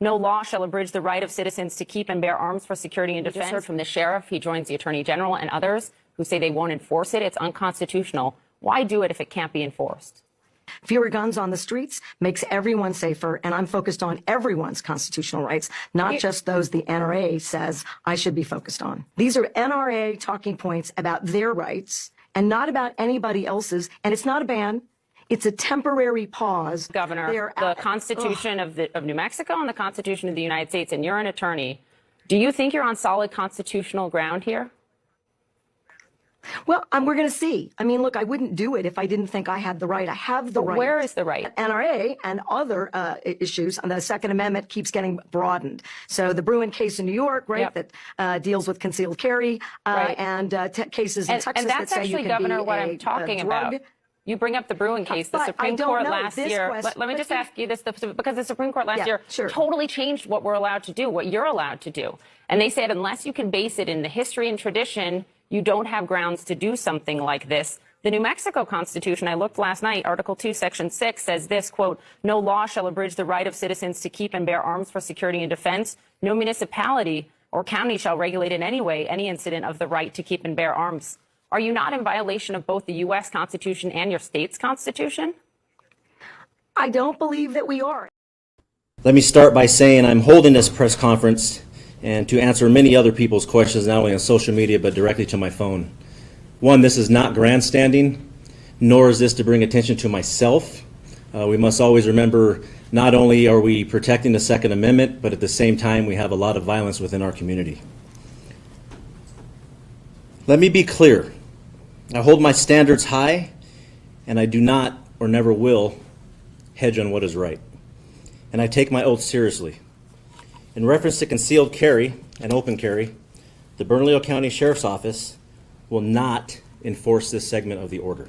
no law shall abridge the right of citizens to keep and bear arms for security and defense. We just heard from the sheriff. He joins the attorney general and others who say they won't enforce it. It's unconstitutional. Why do it if it can't be enforced? Fewer guns on the streets makes everyone safer, and I'm focused on everyone's constitutional rights, not just those the NRA says I should be focused on. These are NRA talking points about their rights and not about anybody else's, and it's not a ban. It's a temporary pause. Governor, the Constitution of New Mexico and the Constitution of the United States, and you're an attorney. Do you think you're on solid constitutional ground here? Well, we're going to see. I mean, look, I wouldn't do it if I didn't think I had the right. I have the right. Where is the right? NRA and other issues, and the Second Amendment keeps getting broadened. So the Bruin case in New York, right, that deals with concealed carry, and cases in Texas and that's that say actually, you can Governor, be what I'm talking about. You bring up the Bruin case. The Supreme Court last year. Let me just ask you this, because the Supreme Court last year totally changed what we're allowed to do, what you're allowed to do. And they said unless you can base it in the history and tradition, you don't have grounds to do something like this. The New Mexico Constitution, I looked last night, Article 2, Section 6 says this, quote, no law shall abridge the right of citizens to keep and bear arms for security and defense. No municipality or county shall regulate in any way any incident of the right to keep and bear arms. Are you not in violation of both the U.S. Constitution and your state's Constitution? I don't believe that we are. Let me start by saying I'm holding this press conference and to answer many other people's questions, not only on social media, but directly to my phone. One, this is not grandstanding, nor is this to bring attention to myself. We must always remember not only are we protecting the Second Amendment, but at the same time we have a lot of violence within our community. Let me be clear. I hold my standards high, and I do not or never will hedge on what is right. And I take my oath seriously. In reference to concealed carry and open carry, the Bernalillo County Sheriff's Office will not enforce this segment of the order.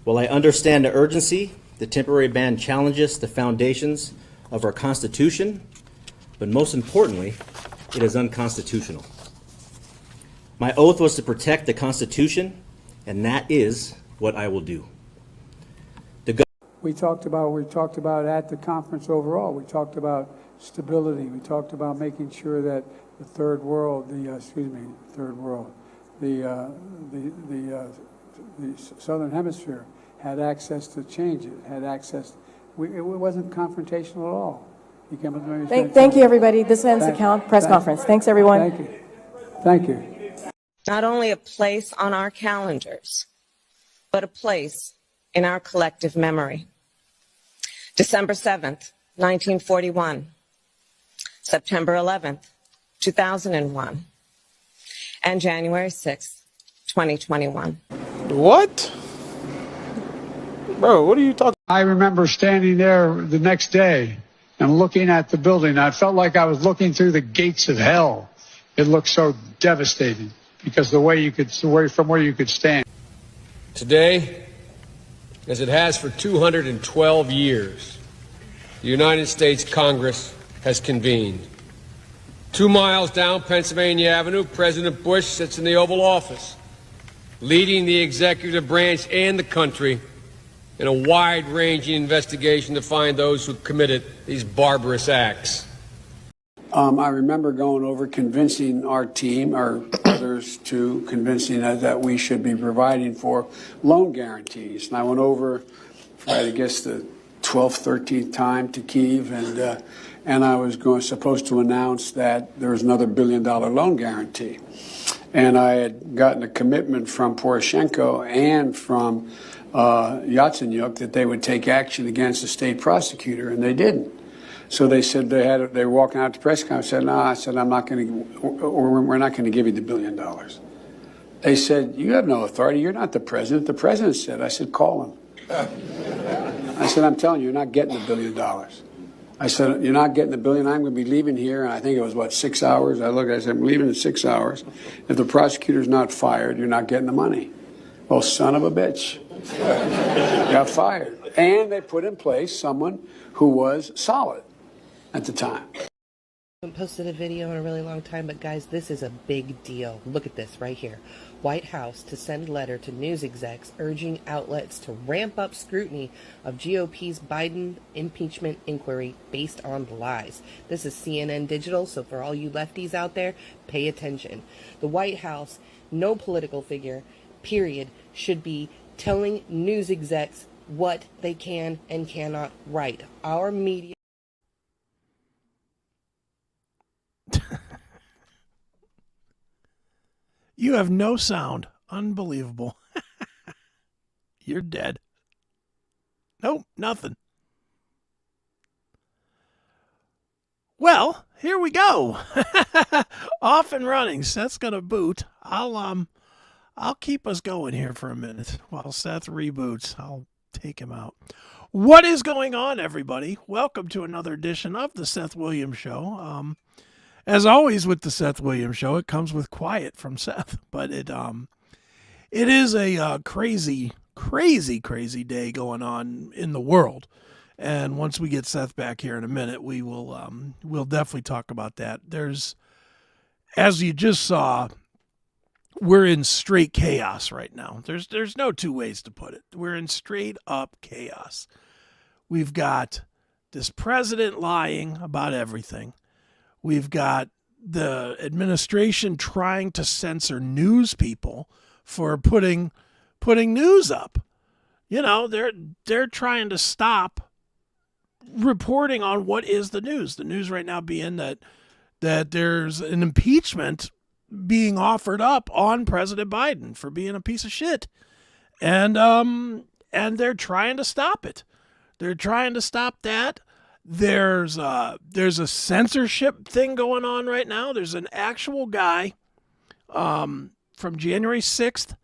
While I understand the urgency, the temporary ban challenges the foundations of our Constitution, but most importantly, it is unconstitutional. My oath was to protect the Constitution, and that is what I will do. We talked about at the conference overall, we talked about stability. We talked about making sure that the third world, the Southern Hemisphere had access to change it, had access. It wasn't confrontational at all. You came up with Thank you, everybody. This ends the press conference. Thanks, everyone. Thank you. Thank you. Not only a place on our calendars, but a place in our collective memory. December 7th, 1941. September 11th, 2001. And January 6th, 2021. What? Bro, what are you talking? I remember standing there the next day and looking at the building. I felt like I was looking through the gates of hell. It looked so devastating because from where you could stand. Today, as it has for 212 years, the United States Congress has convened. 2 miles down Pennsylvania Avenue, President Bush sits in the Oval Office, leading the executive branch and the country in a wide-ranging investigation to find those who committed these barbarous acts. I remember going over convincing our team, or others too, convincing us that we should be providing for loan guarantees. And I went over for, I guess, the 12th, 13th time to Kyiv, and I was supposed to announce that there was another $1 billion loan guarantee. And I had gotten a commitment from Poroshenko and from Yatsenyuk that they would take action against the state prosecutor, and they didn't. So they said they were walking out to press conference. I said, no, I said, we're not going to give you the $1 billion. They said, you have no authority. You're not the president. The president said. I said, call him. I said, I'm telling you, you're not getting the $1 billion. I said, you're not getting the $1 billion. I'm going to be leaving here. And I think it was, 6 hours? I said, I'm leaving in 6 hours. If the prosecutor's not fired, you're not getting the money. Well, son of a bitch. Got fired. And they put in place someone who was solid at the time. haven't posted a video in a really long time, but guys, this is a big deal. Look at this right here. White House to send letter to news execs urging outlets to ramp up scrutiny of GOP's Biden impeachment inquiry based on lies. This is CNN Digital, so for all you lefties out there, pay attention. The White House, no political figure, period, should be telling news execs what they can and cannot write. Our media... You have no sound. Unbelievable. You're dead. Nope, nothing. Well, here we go. Off and running. Seth's gonna boot. I'll keep us going here for a minute while Seth reboots. I'll take him out. What is going on, everybody? Welcome to another edition of the Seth Williams Show. As always with the Seth Williams Show, it comes with quiet from Seth, but it is a crazy day going on in the world. And once we get Seth back here in a minute, we'll definitely talk about that. There's, as you just saw, we're in straight chaos right now. There's no two ways to put it. We're in straight up chaos. We've got this president lying about everything. We've got the administration trying to censor news people for putting news up. You know, they're trying to stop reporting on what is the news. The news right now being that there's an impeachment being offered up on President Biden for being a piece of shit. And they're trying to stop it. They're trying to stop that. There's a censorship thing going on right now. There's an actual guy from January 6th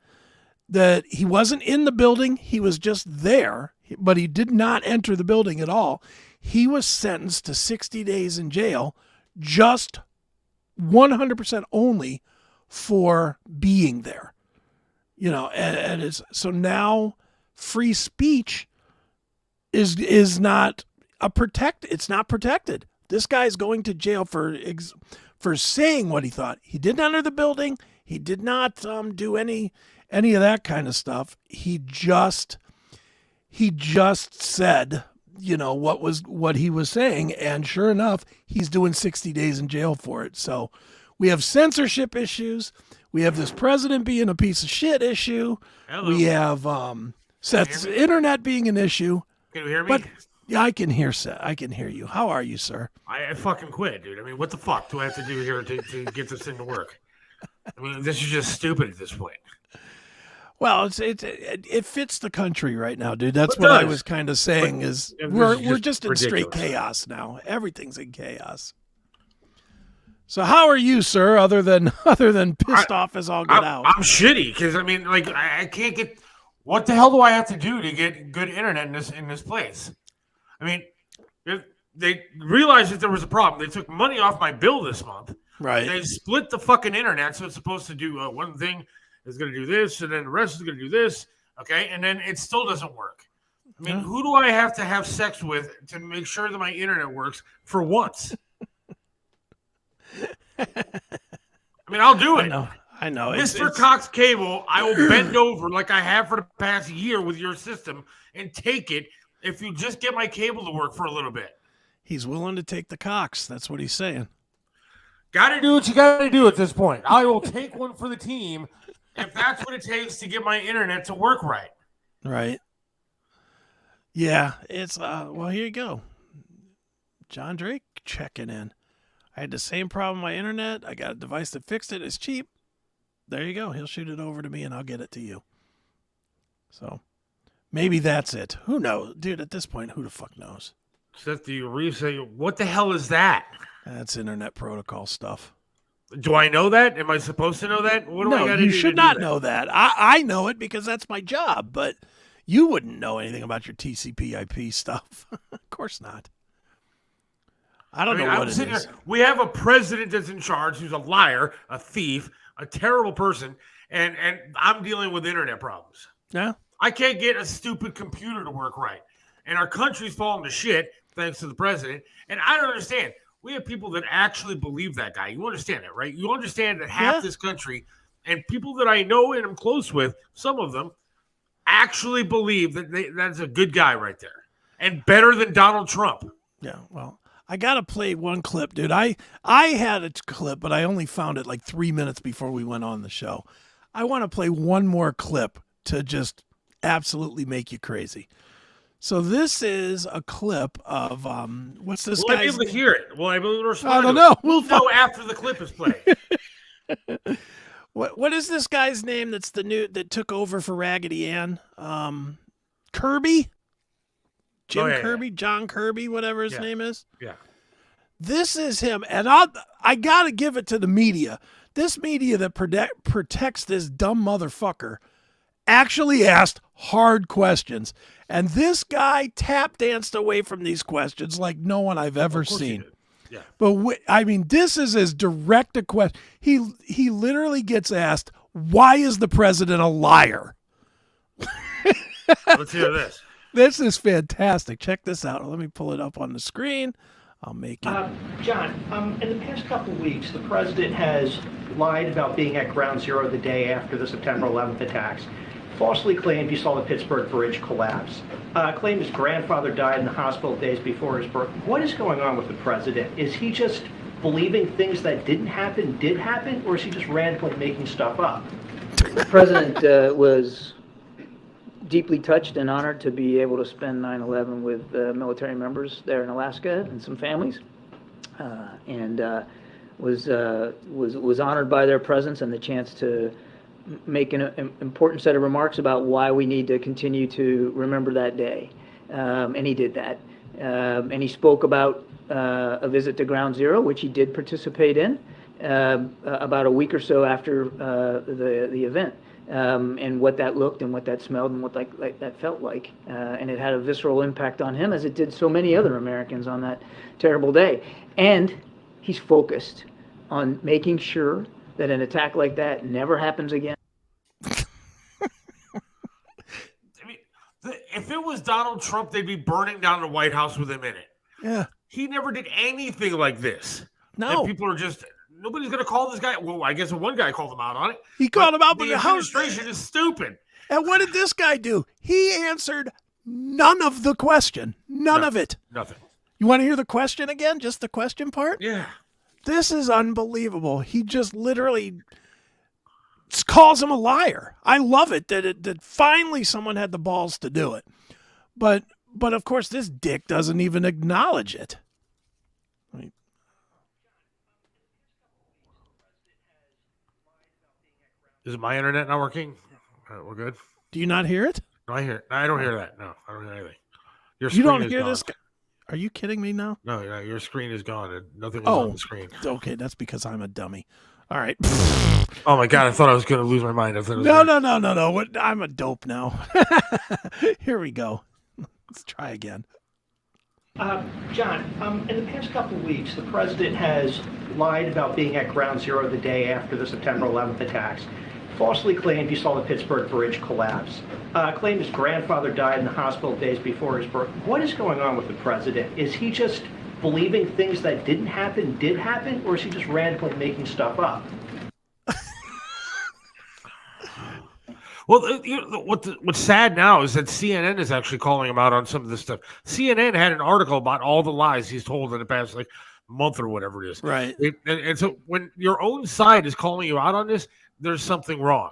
that he wasn't in the building. He was just there, but he did not enter the building at all. He was sentenced to 60 days in jail, just 100% only for being there. You know, and it's, so now free speech is not it's not protected. This guy's going to jail for saying what he thought. He didn't enter the building. He did not do any of that kind of stuff. He just said, you know, what he was saying, and sure enough, he's doing 60 days in jail for it. So we have censorship issues. We have this president being a piece of shit issue. Hello. We have Seth's internet being an issue. Can you hear me? But yeah, I can hear Seth. I can hear you. How are you, sir? I fucking quit, dude. I mean, what the fuck do I have to do here to get this thing to work? I mean, this is just stupid at this point. Well, it fits the country right now, dude. That's what I was kind of saying. We're just in straight chaos now. Everything's in chaos. So how are you, sir? Other than pissed off as all get out. I'm shitty because I mean, like, I can't get. What the hell do I have to do to get good internet in this place? I mean, they realized that there was a problem. They took money off my bill this month. Right. They split the fucking internet, so it's supposed to do one thing is going to do this, and then the rest is going to do this. Okay, and then it still doesn't work. I mean, who do I have to have sex with to make sure that my internet works for once? I mean, I'll do it. I know. Mr. Cox Cable, I will bend over like I have for the past year with your system and take it if you just get my cable to work for a little bit. He's willing to take the Cox. That's what he's saying. Got to do what you got to do at this point. I will take one for the team if that's what it takes to get my internet to work right. Right. Yeah, it's, well, here you go. Jon Drake checking in. I had the same problem with my internet. I got a device that fixed it. It's cheap. There you go. He'll shoot it over to me and I'll get it to you. So maybe that's it. Who knows? Dude, at this point, who the fuck knows? Seth, do you say, what the hell is that? That's internet protocol stuff. Do I know that? Am I supposed to know that? What do I got to do? You should not know that. I know it because that's my job, but you wouldn't know anything about your TCP/IP stuff. Of course not. I don't know what it is. We have a president that's in charge who's a liar, a thief, a terrible person, and I'm dealing with internet problems. Yeah. I can't get a stupid computer to work right. And our country's falling to shit thanks to the president. And I don't understand. we have people that actually believe that guy. You understand that, right? You understand that half this country and people that I know and am close with, some of them, actually believe that that's a good guy right there and better than Donald Trump. Yeah, well, I got to play one clip, dude. I had a clip, but I only found it like 3 minutes before we went on the show. I want to play one more clip to just absolutely make you crazy. So this is a clip of what's this Will guy's I be able to hear it? Will I be able to respond? I don't know. We'll know after the clip is played. What is this guy's name that's that took over for Raggedy Ann? Kirby? Jim Kirby? Yeah. John Kirby, whatever his name is? Yeah. This is him. And I got to give it to the media. This media that protects this dumb motherfucker actually asked hard questions. And this guy tap danced away from these questions like no one I've ever seen. Yeah. But this is as direct a question. He literally gets asked, why is the president a liar? Let's hear this. This is fantastic. Check this out. Let me pull it up on the screen. I'll make it. John, in the past couple of weeks, the president has lied about being at Ground Zero the day after the September 11th attacks. Falsely claimed he saw the Pittsburgh Bridge collapse. Claimed his grandfather died in the hospital days before his birth. What is going on with the president? Is he just believing things that didn't happen did happen, or is he just randomly making stuff up? The president was deeply touched and honored to be able to spend 9/11 with military members there in Alaska and some families, and was honored by their presence and the chance to make an important set of remarks about why we need to continue to remember that day. And he did that. And he spoke about a visit to Ground Zero, which he did participate in, about a week or so after the event, and what that looked and what that smelled and what that felt like. And it had a visceral impact on him, as it did so many other Americans on that terrible day. And he's focused on making sure that an attack like that never happens again. If it was Donald Trump, they'd be burning down the White House with him in it. Yeah. He never did anything like this. No. And people are nobody's going to call this guy. Well, I guess one guy called him out on it. He called him out, but the administration is stupid. And what did this guy do? He answered none of the question. None of it. Nothing. You want to hear the question again? Just the question part? Yeah. This is unbelievable. He just literally calls him a liar. I love it that finally someone had the balls to do it. But of course this dick doesn't even acknowledge it. Is my internet not working? We're good. Do you not hear it? No, I hear it. I don't hear that. No, I don't hear anything. You don't hear this guy? Are you kidding me now? No, your screen is gone. And nothing was on the screen. Okay, that's because I'm a dummy. All right. Oh my God, I thought I was going to lose my mind. No. I'm a dope now. Here we go. Let's try again. John, in the past couple of weeks, the president has lied about being at Ground Zero the day after the September 11th attacks. Falsely claimed he saw the Pittsburgh Bridge collapse. Claimed his grandfather died in the hospital days before his birth. What is going on with the president? Is he just believing things that didn't happen did happen, or is he just randomly making stuff up? Well, what's sad now is that CNN is actually calling him out on some of this stuff. CNN had an article about all the lies he's told in the past month or whatever it is. Right. And so when your own side is calling you out on this, there's something wrong.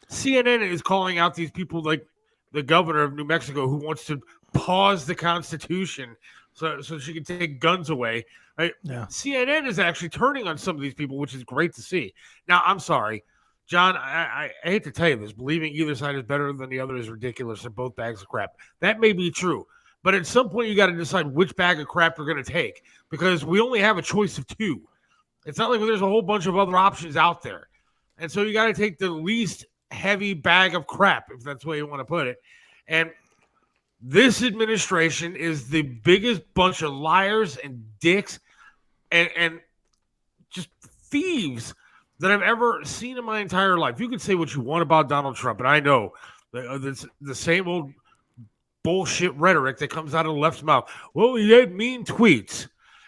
CNN is calling out these people like the governor of New Mexico who wants to pause the Constitution so she can take guns away. Right? Yeah. CNN is actually turning on some of these people, which is great to see. Now, I'm sorry. John, I hate to tell you this. Believing either side is better than the other is ridiculous. They're both bags of crap. That may be true. But at some point, you got to decide which bag of crap you're going to take because we only have a choice of two. It's not like there's a whole bunch of other options out there. And so you got to take the least heavy bag of crap, if that's the way you want to put it. And this administration is the biggest bunch of liars and dicks and just thieves that I've ever seen in my entire life. You can say what you want about Donald Trump, and I know the same old bullshit rhetoric that comes out of the left's mouth. Well, he had mean tweets.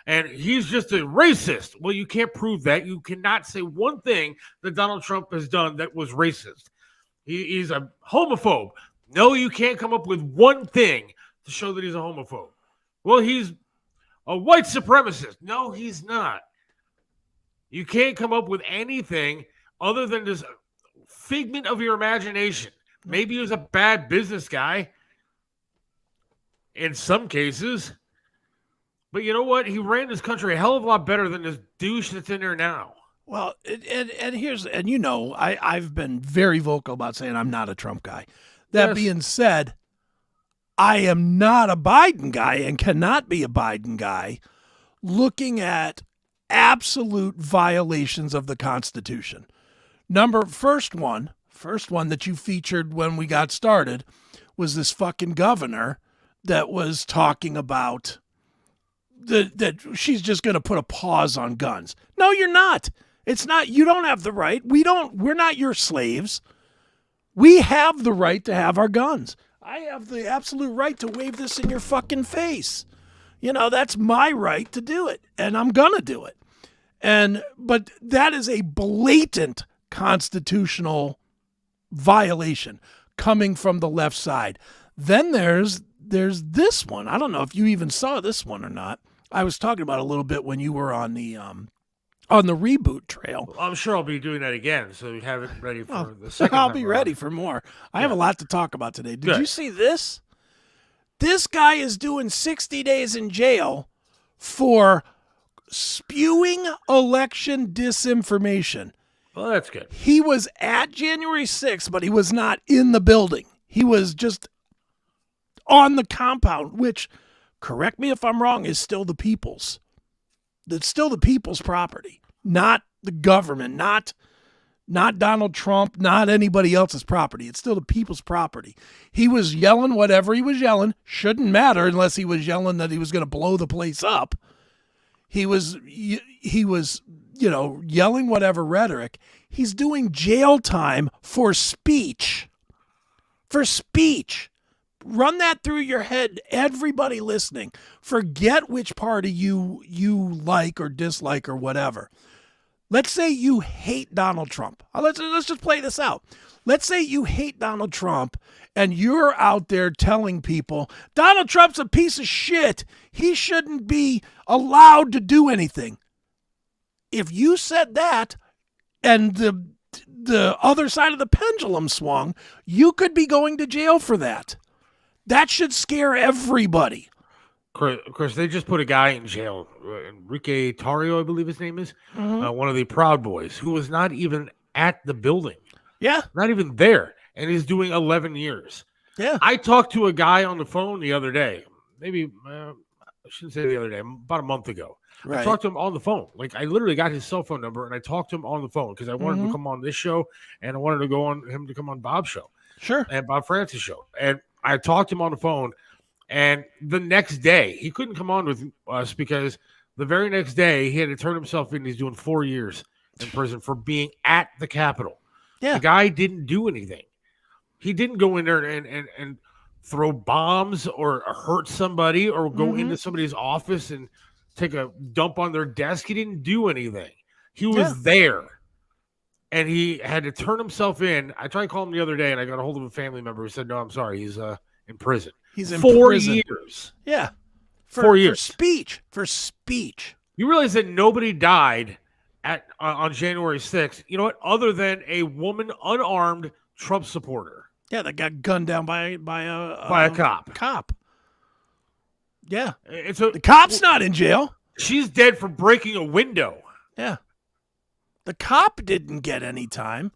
And he's just a racist. Well, you can't prove that. You cannot say one thing that Donald Trump has done that was racist. He's a homophobe. No, you can't come up with one thing to show that he's a homophobe. Well, he's a white supremacist. No, he's not. You can't come up with anything other than this figment of your imagination. Maybe he was a bad business guy in some cases. But you know what? He ran this country a hell of a lot better than this douche that's in there now. Well, and you know, I've been very vocal about saying I'm not a Trump guy. That being said, I am not a Biden guy and cannot be a Biden guy looking at absolute violations of the Constitution. First one that you featured when we got started was this fucking governor that was talking about that she's just going to put a pause on guns. No, you're not. It's not. You don't have the right. We're not your slaves. We have the right to have our guns. I have the absolute right to wave this in your fucking face. You know, that's my right to do it, and I'm going to do it. But that is a blatant constitutional violation coming from the left side. Then there's this one. I don't know if you even saw this one or not. I was talking about it a little bit when you were on the reboot trail. Well, I'm sure I'll be doing that again, so you have it ready for the second I'll time be around. ready for more. I have a lot to talk about today. Did Good. you see this? This guy is doing 60 days in jail for spewing election disinformation. Well, that's good. He was at January 6th, but he was not in the building. He was just on the compound, which, correct me if I'm wrong, is still the people's. It's still the people's property, not the government, not Donald Trump, not anybody else's property. It's still the people's property. He was yelling whatever he was yelling. Shouldn't matter unless he was yelling that he was going to blow the place up. He was, yelling whatever rhetoric. He's doing jail time for speech. For speech. Run that through your head, everybody listening. Forget which party you like or dislike or whatever. Let's say you hate Donald Trump. Let's just play this out. Let's say you hate Donald Trump and you're out there telling people, Donald Trump's a piece of shit. He shouldn't be allowed to do anything. If you said that and the other side of the pendulum swung, you could be going to jail for that. That should scare everybody. Chris, they just put a guy in jail, Enrique Tarrio, I believe his name is, one of the Proud Boys, who was not even at the building. Yeah. Not even there. And he's doing 11 years. Yeah. I talked to a guy on the phone the other day. Maybe, I shouldn't say the other day, about a month ago. Right. I talked to him on the phone. Like, I literally got his cell phone number, and I talked to him on the phone because I wanted to come on this show, and I wanted him to come on Bob's show. Sure. And Bob Francis' show. And I talked to him on the phone, and the next day, he couldn't come on with us because the very next day, he had to turn himself in. He's doing 4 years in prison for being at the Capitol. Yeah. The guy didn't do anything. He didn't go in there and throw bombs or hurt somebody or go into somebody's office and take a dump on their desk. He didn't do anything. He was there. And he had to turn himself in. I tried to call him the other day, and I got a hold of a family member who said, no, I'm sorry. He's in prison. He's in 4 prison. years. Yeah. 4 years. For speech. You realize that nobody died on January 6th, you know what, other than a woman, unarmed Trump supporter. Yeah, that got gunned down by a cop. Cop. Yeah. And so the cop's not in jail. She's dead for breaking a window. Yeah. The cop didn't get any time.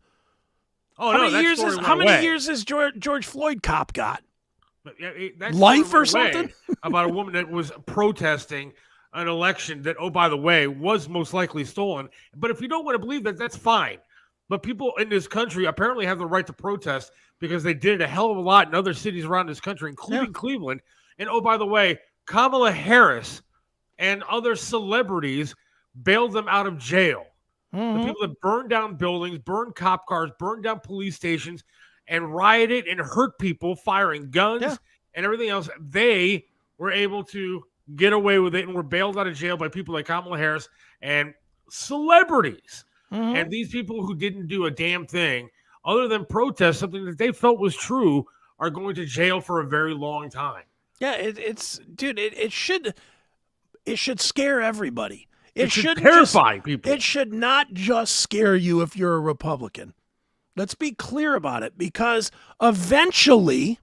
Oh, how many years has George Floyd cop got? Life or something? About a woman that was protesting an election that, oh, by the way, was most likely stolen. But if you don't want to believe that, that's fine. But people in this country apparently have the right to protest because they did it a hell of a lot in other cities around this country, including Cleveland. And, oh, by the way, Kamala Harris and other celebrities bailed them out of jail. The people that burned down buildings, burned cop cars, burned down police stations, and rioted and hurt people firing guns and everything else, they were able to get away with it and were bailed out of jail by people like Kamala Harris and celebrities. And these people who didn't do a damn thing other than protest something that they felt was true are going to jail for a very long time. Yeah, it should scare everybody. It should terrify people. It should not just scare you if you're a Republican. Let's be clear about it, because eventually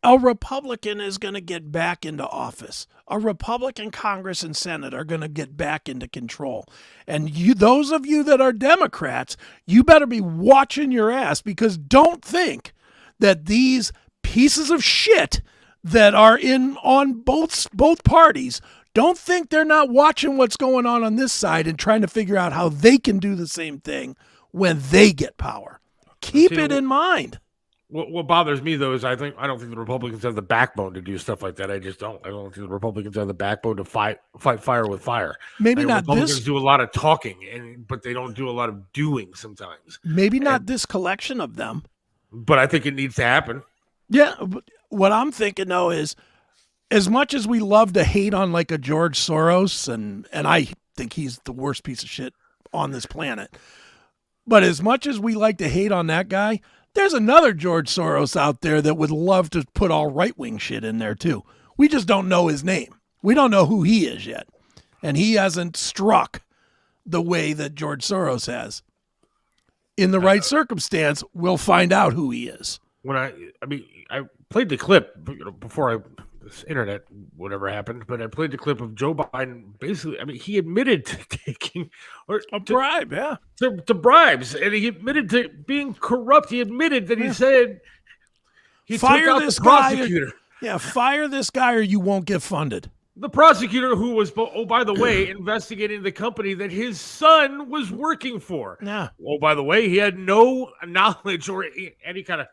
a Republican is going to get back into office. A Republican Congress and Senate are going to get back into control. And those of you that are Democrats, you better be watching your ass, because don't think that these pieces of shit that are on both parties, don't think they're not watching what's going on this side and trying to figure out how they can do the same thing when they get power. Keep it in mind. What bothers me, though, is I don't think the Republicans have the backbone to do stuff like that. I just don't. I don't think the Republicans have the backbone to fight fire with fire. Maybe not Republicans do a lot of talking, but they don't do a lot of doing sometimes. Maybe not this collection of them. But I think it needs to happen. Yeah. What I'm thinking, though, is as much as we love to hate on like a George Soros, and I think he's the worst piece of shit on this planet, but as much as we like to hate on that guy, there's another George Soros out there that would love to put all right-wing shit in there too. We just don't know his name. We don't know who he is yet. And he hasn't struck the way that George Soros has. In the right circumstance, we'll find out who he is. When I played the clip before this internet, whatever happened, but I played the clip of Joe Biden. Basically, he admitted to taking a bribe, to bribes, and he admitted to being corrupt. He admitted that he said he fire took out this the prosecutor. Fire this guy or you won't get funded. The prosecutor who was, by the way, investigating the company that his son was working for. Yeah. Oh, by the way, he had no knowledge or any kind of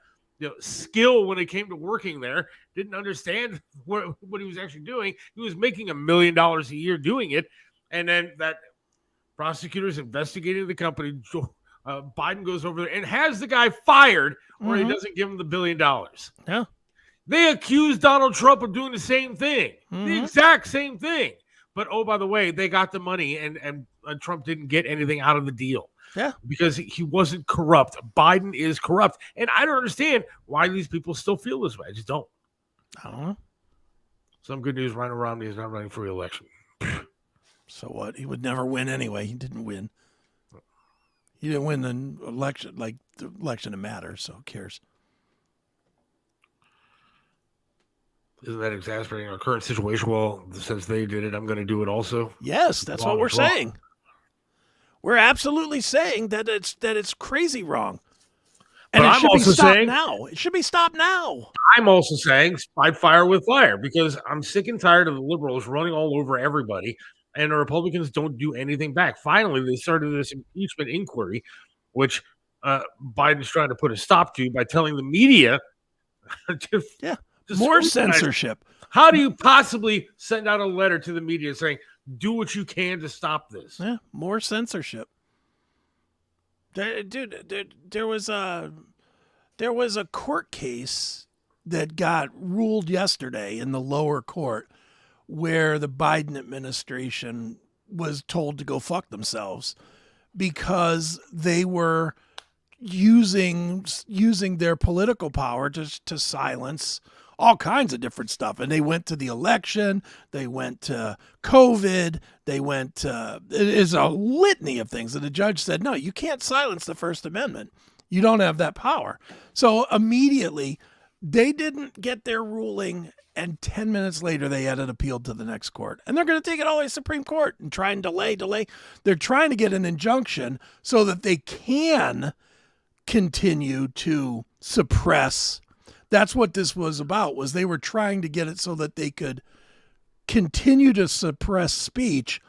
skill when it came to working there. Didn't understand what he was actually doing. He was making $1 million a year doing it, and then that prosecutor's investigating the company. Biden goes over there and has the guy fired, or he doesn't give him the $1 billion. Yeah, they accused Donald Trump of doing the same thing, the exact same thing. But by the way, they got the money, and Trump didn't get anything out of the deal. Yeah, because he wasn't corrupt. Biden is corrupt. And I don't understand why these people still feel this way. I just don't. I don't know. Some good news, Rhino Romney is not running for re-election. So what? He would never win anyway. He didn't win. He didn't win the election. Like, the election, it matters, so who cares? Isn't that exasperating our current situation? Well, since they did it, I'm going to do it also. Yes, that's what we're saying. We're absolutely saying that it's crazy wrong. And but it I'm should also be stopped saying now. It should be stopped now. I'm also saying fight fire with fire, because I'm sick and tired of the liberals running all over everybody, and the Republicans don't do anything back. Finally, they started this impeachment inquiry, which Biden's trying to put a stop to by telling the media to more censorship. How do you possibly send out a letter to the media saying, do what you can to stop this? Yeah, more censorship. Dude, there was a court case that got ruled yesterday in the lower court where the Biden administration was told to go fuck themselves because they were using their political power to silence all kinds of different stuff. And they went to the election, they went to COVID, they went to, it is a litany of things. And the judge said, no, you can't silence the First Amendment. You don't have that power. So immediately they didn't get their ruling, and 10 minutes later they had it appealed to the next court. And they're going to take it all the way to the Supreme Court and try and delay. They're trying to get an injunction so that they can continue to suppress. That's what this was about, was they were trying to get it so that they could continue to suppress speech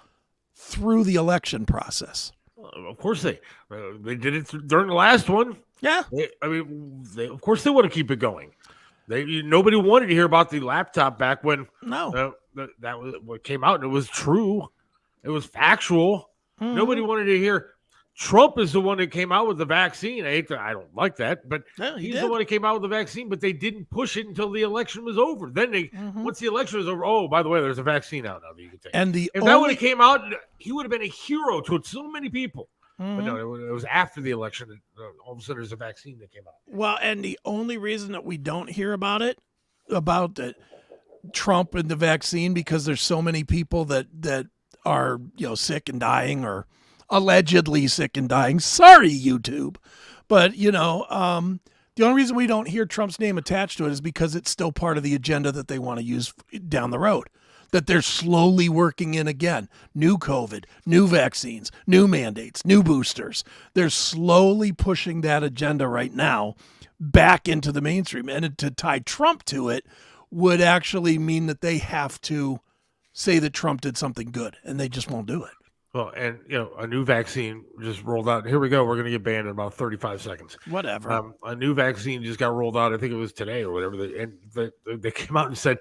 through the election process. Of course they did it during the last one. Yeah. Of course they want to keep it going. Nobody wanted to hear about the laptop back when that was what came out, and it was true. It was factual. Nobody wanted to hear Trump is the one that came out with the vaccine. I don't like that, but he's did. the one that came out with the vaccine, but they didn't push it until the election was over. Then once the election was over, oh, by the way, there's a vaccine out now that you can take. And if that would have came out, he would have been a hero to so many people. But no, it was after the election that all of a sudden there's a vaccine that came out. Well, and the only reason that we don't hear about it, about Trump and the vaccine, because there's so many people that are sick and dying, or allegedly sick and dying. Sorry, YouTube. But, the only reason we don't hear Trump's name attached to it is because it's still part of the agenda that they want to use down the road, that they're slowly working in again. New COVID, new vaccines, new mandates, new boosters. They're slowly pushing that agenda right now back into the mainstream. And to tie Trump to it would actually mean that they have to say that Trump did something good, and they just won't do it. Well, and a new vaccine just rolled out. Here we go. We're going to get banned in about 35 seconds. Whatever. A new vaccine just got rolled out. I think it was today or whatever. They came out and said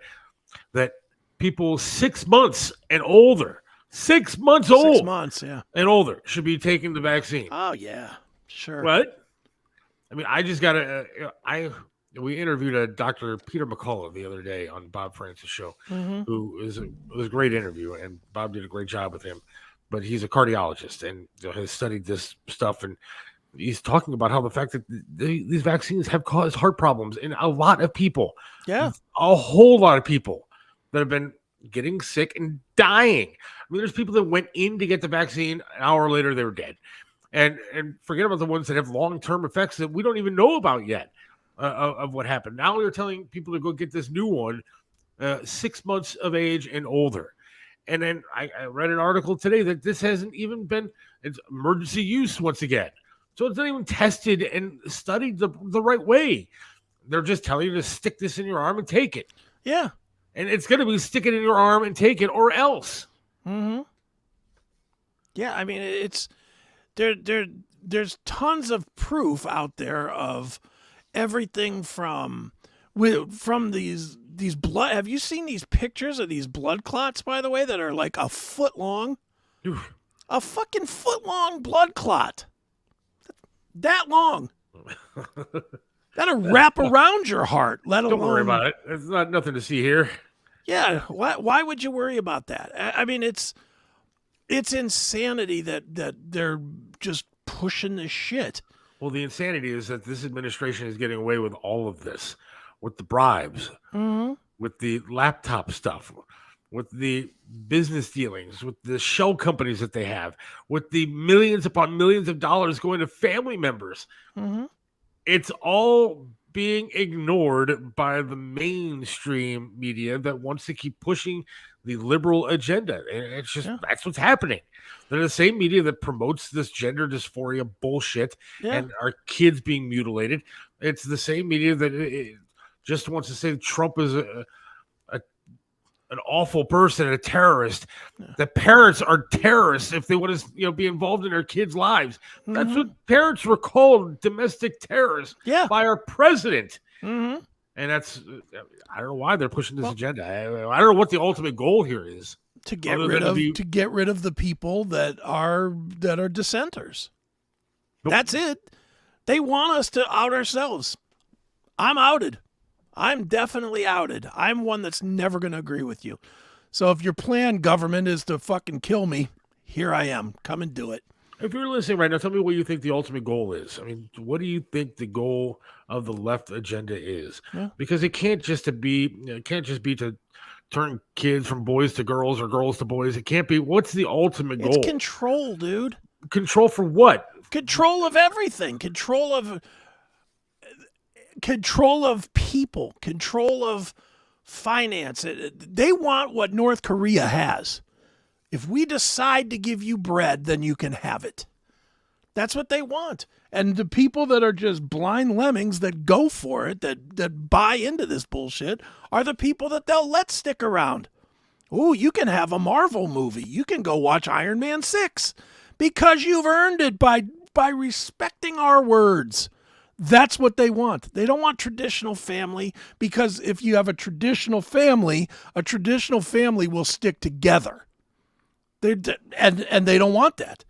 that people 6 months and older, 6 months old, 6 months, yeah, and older should be taking the vaccine. Oh yeah, sure. What? I mean, I just got to. We interviewed a Dr. Peter McCullough the other day on Bob Francis' show, who was a great interview, and Bob did a great job with him. But he's a cardiologist and has studied this stuff, and he's talking about how the fact that these vaccines have caused heart problems in a lot of people. Yeah, a whole lot of people that have been getting sick and dying. I mean, there's people that went in to get the vaccine. An hour later, they were dead. And forget about the ones that have long-term effects that we don't even know about yet of what happened. Now we're telling people to go get this new one, 6 months of age and older. And then I read an article today that this hasn't even been, it's emergency use once again. So it's not even tested and studied the right way. They're just telling you to stick this in your arm and take it. Yeah. And it's going to be stick it in your arm and take it or else. Yeah, I mean, it's there's tons of proof out there of everything from these blood. Have you seen these pictures of these blood clots, by the way, that are like a foot long? Oof. A fucking foot long blood clot. That long. That'll wrap around your heart, let alone. Don't worry about it. It's nothing to see here. Yeah. Why would you worry about that? I mean, it's insanity that they're just pushing this shit. Well, the insanity is that this administration is getting away with all of this, with the bribes, with the laptop stuff, with the business dealings, with the shell companies that they have, with the millions upon millions of dollars going to family members. It's all being ignored by the mainstream media that wants to keep pushing the liberal agenda. And it's just, that's what's happening. They're the same media that promotes this gender dysphoria bullshit and our kids being mutilated. It's the same media that just wants to say Trump is an awful person, a terrorist. The parents are terrorists if they want to, be involved in their kids' lives. That's what parents were called, domestic terrorists, by our president. And that's, I don't know why they're pushing this agenda. I don't know what the ultimate goal here is. To get rid of the people that are dissenters. That's it. They want us to out ourselves. I'm outed. I'm definitely outed. I'm one that's never going to agree with you. So if your plan, government, is to fucking kill me, here I am. Come and do it. If you're listening right now, tell me what you think the ultimate goal is. I mean, what do you think the goal of the left agenda is? Because it can't just be to turn kids from boys to girls or girls to boys. It can't be. What's the ultimate goal? It's control, dude. Control for what? Control of everything. Control of people. Control of finance. They want what North Korea has. If we decide to give you bread, then you can have it. That's what they want. And the people that are just blind lemmings that go for it, that buy into this bullshit, are the people that they'll let stick around. Oh, you can have a Marvel movie. You can go watch Iron Man 6 because you've earned it by respecting our words. That's what they want. They don't want traditional family, because if you have a traditional family will stick together. And they don't want that.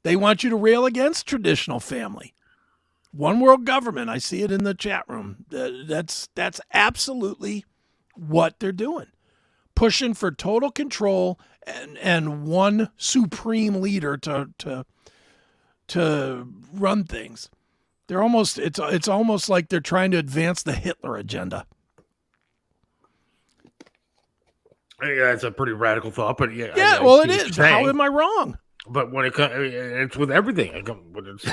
They want you to rail against traditional family. One world government. I see it in the chat room. That's absolutely what they're doing. Pushing for total control and one supreme leader to run things. They're almost it's almost like they're trying to advance the Hitler agenda. Yeah, it's a pretty radical thought, but yeah. Yeah, well, it is. How am I wrong? But when it's with everything. When it's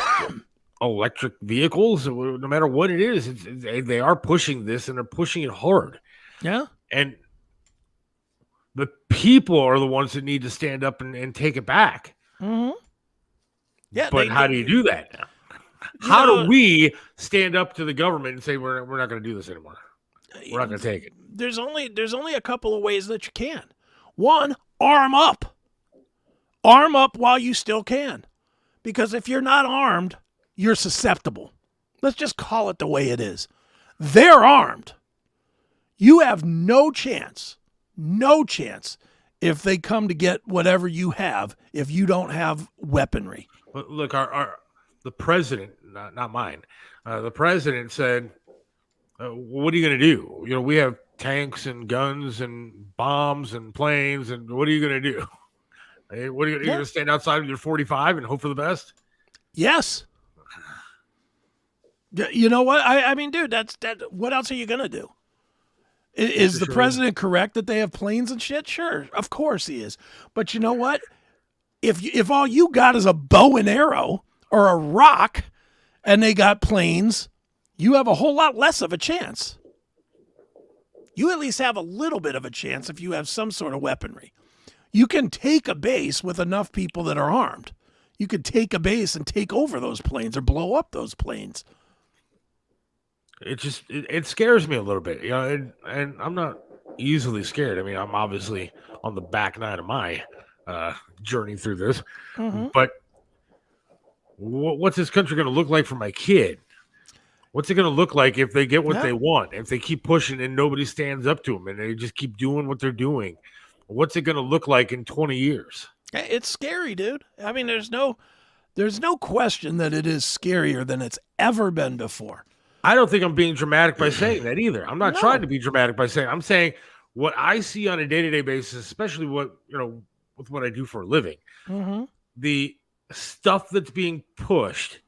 electric vehicles, no matter what it is, they are pushing this, and they're pushing it hard. Yeah. And the people are the ones that need to stand up and take it back. Mm-hmm. Yeah. But how do you do that now? How do we stand up to the government and say we're not going to do this anymore? We're not going to take it. There's only a couple of ways that you can. One, arm up. Arm up while you still can. Because if you're not armed, you're susceptible. Let's just call it the way it is. They're armed. You have no chance if they come to get whatever you have if you don't have weaponry. Look, the president, not mine, the president said, what are you going to do? You know, we have tanks and guns and bombs and planes, and what are you going to do? Hey, what are you going to stand outside with your 45 and hope for the best? Yes. You know what? I mean, dude, that. What else are you going to do? Is the president correct that they have planes and shit? Sure, of course he is. But you know what? If all you got is a bow and arrow or a rock and they got planes, you have a whole lot less of a chance. You at least have a little bit of a chance if you have some sort of weaponry. You can take a base with enough people that are armed. You could take a base and take over those planes or blow up those planes. It scares me a little bit, you know, and I'm not easily scared. I mean, I'm obviously on the back nine of my journey through this, but what's this country going to look like for my kid? What's it going to look like if they get what they want? If they keep pushing and nobody stands up to them and they just keep doing what they're doing? What's it going to look like in 20 years? It's scary, dude. I mean, there's no question that it is scarier than it's ever been before. I don't think I'm being dramatic by saying that either. I'm not trying to be dramatic by saying. I'm saying what I see on a day-to-day basis, especially with what I do for a living. The stuff that's being pushed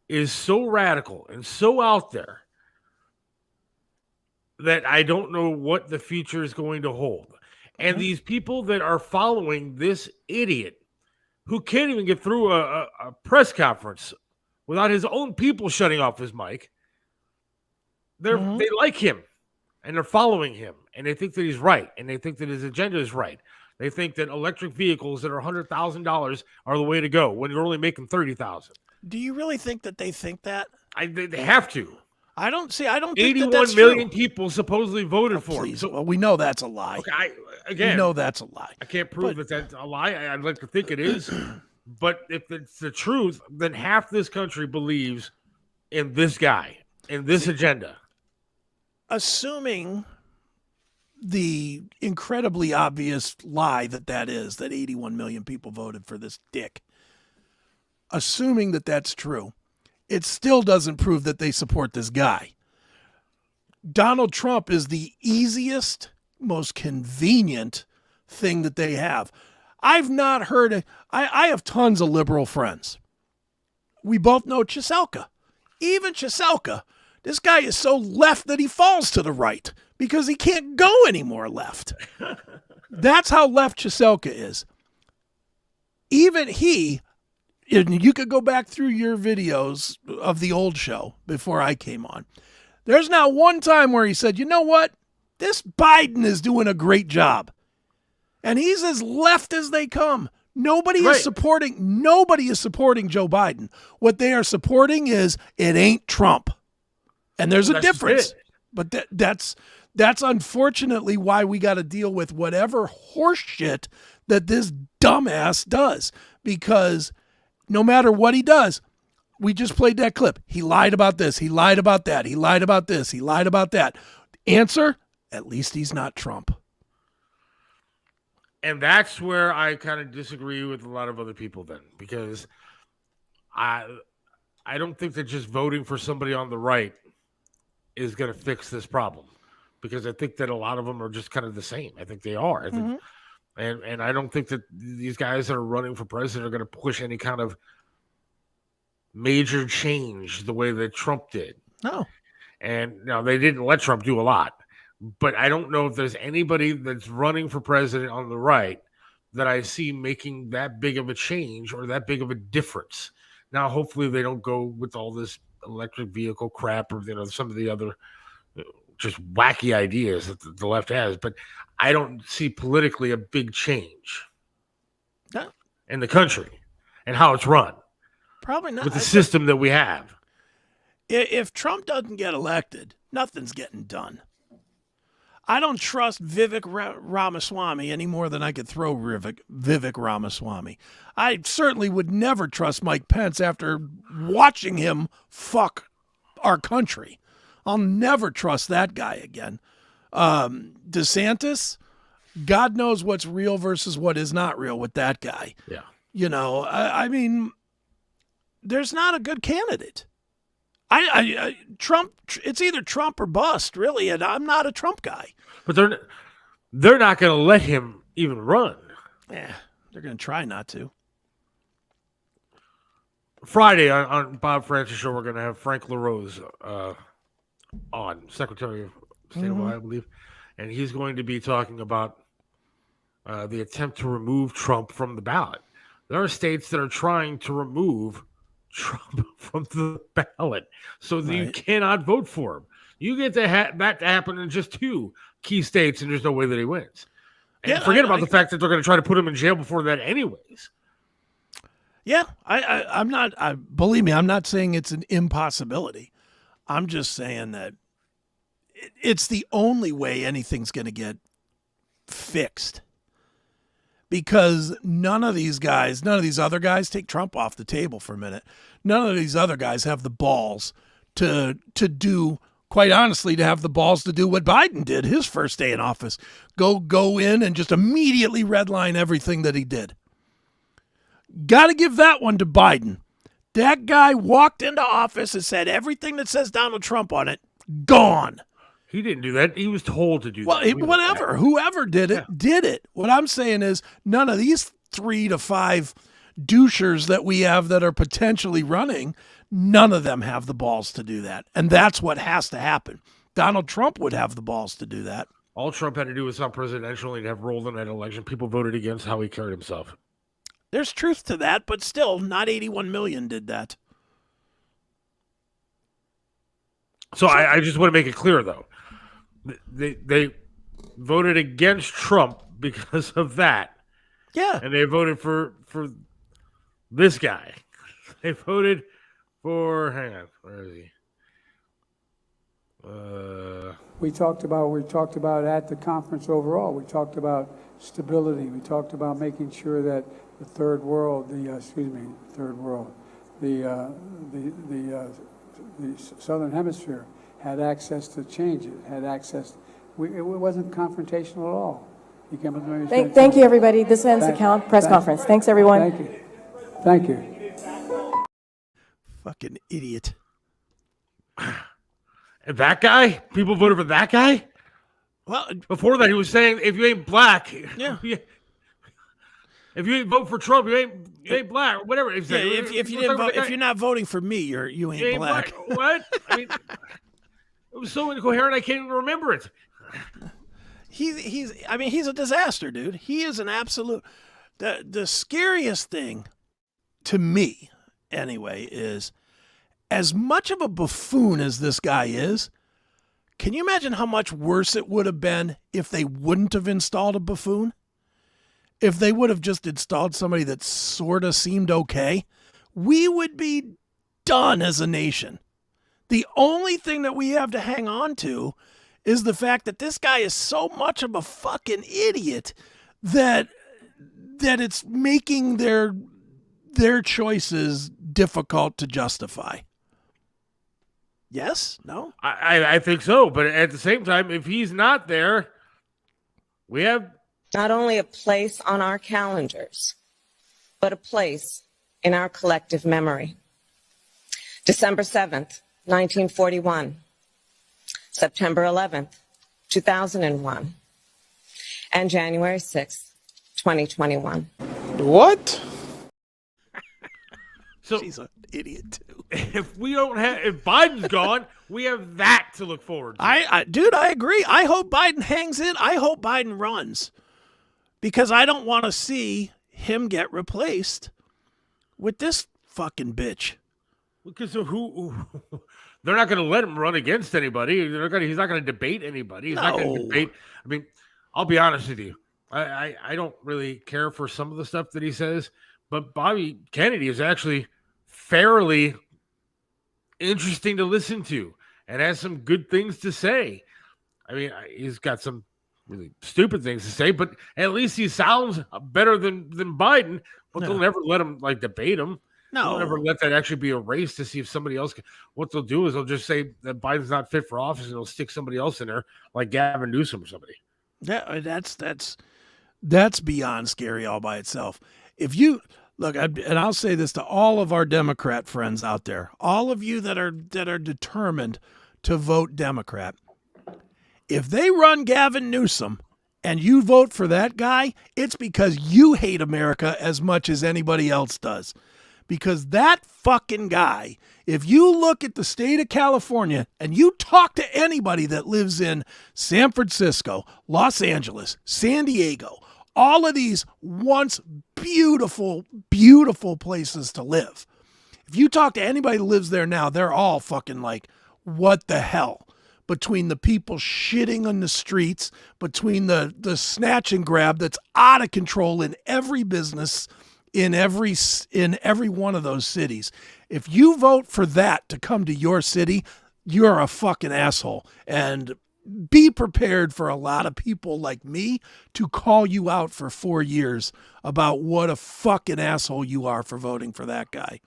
is so radical and so out there that I don't know what the future is going to hold. And these people that are following this idiot who can't even get through a press conference without his own people shutting off his mic, they like him and they're following him and they think that he's right and they think that his agenda is right. They think that electric vehicles that are $100,000 are the way to go when you're only making $30,000. Do you really think that they think that? They have to. I don't think 81 million people supposedly voted for him. So, well, we know that's a lie. Okay, we know that's a lie. I can't prove that that's a lie. I'd like to think it is. But if it's the truth, then half this country believes in this guy, in this agenda. Assuming the incredibly obvious lie that is, that 81 million people voted for this dick, assuming that that's true, it still doesn't prove that they support this guy. Donald Trump is the easiest, most convenient thing that they have. I've not heard, I have tons of liberal friends. We both know Chiselka. Even Chiselka, this guy is so left that he falls to the right because he can't go any more left. That's how left Chiselka is. Even he, and you could go back through your videos of the old show before I came on. There's not one time where he said, you know what? This Biden is doing a great job. And he's as left as they come. Nobody is supporting Joe Biden. What they are supporting is it ain't Trump. And there's a difference. But that's unfortunately why we got to deal with whatever horse shit that this dumbass does. Because no matter what he does, we just played that clip. He lied about this. He lied about that. He lied about this. He lied about that. Answer, at least he's not Trump. And that's where I kind of disagree with a lot of other people then, because I don't think that just voting for somebody on the right is going to fix this problem, because I think that a lot of them are just kind of the same. I think they are. I think, and I don't think that these guys that are running for president are going to push any kind of major change the way that Trump did. No. And now they didn't let Trump do a lot, but I don't know if there's anybody that's running for president on the right that I see making that big of a change or that big of a difference. Now, hopefully they don't go with all this electric vehicle crap or, some of the other just wacky ideas that the left has, but I don't see politically a big change in the country and how it's run. Probably not. With the system that we have. If Trump doesn't get elected, nothing's getting done. I don't trust Vivek Ramaswamy any more than I could throw Vivek Ramaswamy. I certainly would never trust Mike Pence after watching him fuck our country. I'll never trust that guy again. DeSantis, God knows what's real versus what is not real with that guy. Yeah. I mean, there's not a good candidate. Trump, it's either Trump or bust, really, and I'm not a Trump guy. But they're not going to let him even run. Yeah, they're going to try not to. Friday on Bob Francis Show, we're going to have Frank LaRose on, Secretary of State of Ohio, I believe, and he's going to be talking about the attempt to remove Trump from the ballot. There are states that are trying to remove Trump from the ballot so that you cannot vote for him. You get that to happen in just 2 key states, and there's no way that he wins. And forget about the fact that they're going to try to put him in jail before that anyways. Yeah, I'm not, believe me, I'm not saying it's an impossibility. I'm just saying that it's the only way anything's going to get fixed. Because none of these other guys, take Trump off the table for a minute, none of these other guys have the balls to do, quite honestly, to have the balls to do what Biden did his first day in office. Go in and just immediately redline everything that he did. Got to give that one to Biden. That guy walked into office and said everything that says Donald Trump on it, gone. He didn't do that. He was told to do that. Well, whatever. Whoever did it, did it. What I'm saying is none of these 3 to 5 douchers that we have that are potentially running, none of them have the balls to do that. And that's what has to happen. Donald Trump would have the balls to do that. All Trump had to do was not presidential and have rolled in that election. People voted against how he carried himself. There's truth to that, but still, not 81 million did that. So I just want to make it clear, though. They voted against Trump because of that. Yeah. And they voted for this guy. They voted for, hang on, where is he? We talked about at the conference overall, we talked about stability. We talked about making sure that the third world, the Southern Hemisphere had access to change it, had access. It wasn't confrontational at all. He came up to me and Thank you, everybody. This ends the press conference. Thanks, everyone. Thank you. Fucking idiot. And that guy? People voted for that guy? Well, before that, he was saying, if you ain't black, yeah. If you ain't vote for Trump, you ain't black, or whatever. If you didn't vote, if you're not voting for me, you ain't black. What? I mean, it was so incoherent, I can't even remember it. He's a disaster, dude. He is an absolute. The scariest thing to me, anyway, is as much of a buffoon as this guy is. Can you imagine how much worse it would have been if they wouldn't have installed a buffoon? If they would have just installed somebody that sort of seemed okay, we would be done as a nation. The only thing that we have to hang on to is the fact that this guy is so much of a fucking idiot that it's making their choices difficult to justify. Yes? No? I think so, but at the same time, if he's not there, we have not only a place on our calendars, but a place in our collective memory. December 7th, 1941, September 11th, 2001, and January 6th, 2021. What? So she's an idiot too. If Biden's gone, we have that to look forward to. Dude, I agree. I hope Biden hangs in. I hope Biden runs, because I don't want to see him get replaced with this fucking bitch. Because who they're not going to let him run against anybody. He's not going to debate anybody. He's not going to debate. I mean, I'll be honest with you. I don't really care for some of the stuff that he says, but Bobby Kennedy is actually fairly interesting to listen to and has some good things to say. I mean, he's got some really stupid things to say, but at least he sounds better than Biden. But they'll never let him debate him. No, they'll never let that actually be a race to see if somebody else can. What they'll do is they'll just say that Biden's not fit for office, and they'll stick somebody else in there like Gavin Newsom or somebody. Yeah, that's beyond scary all by itself. If you look, and I'll say this to all of our Democrat friends out there, all of you that are determined to vote Democrat, if they run Gavin Newsom and you vote for that guy, it's because you hate America as much as anybody else does. Because that fucking guy, if you look at the state of California and you talk to anybody that lives in San Francisco, Los Angeles, San Diego, all of these once beautiful, beautiful places to live. If you talk to anybody that lives there now, they're all fucking like, what the hell? Between the people shitting on the streets, between the snatch and grab that's out of control in every business, in every one of those cities. If you vote for that to come to your city, you're a fucking asshole. And be prepared for a lot of people like me to call you out for 4 years about what a fucking asshole you are for voting for that guy.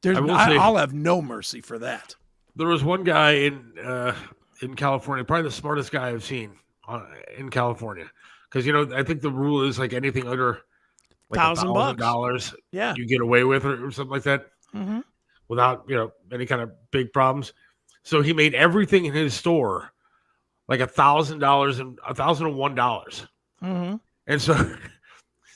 I'll have no mercy for that. There was one guy in California, probably the smartest guy I've seen in California. Because, I think the rule is like anything under like $1,000, yeah, you get away with or something like that, without any kind of big problems. So he made everything in his store like $1,000 and $1,001, and so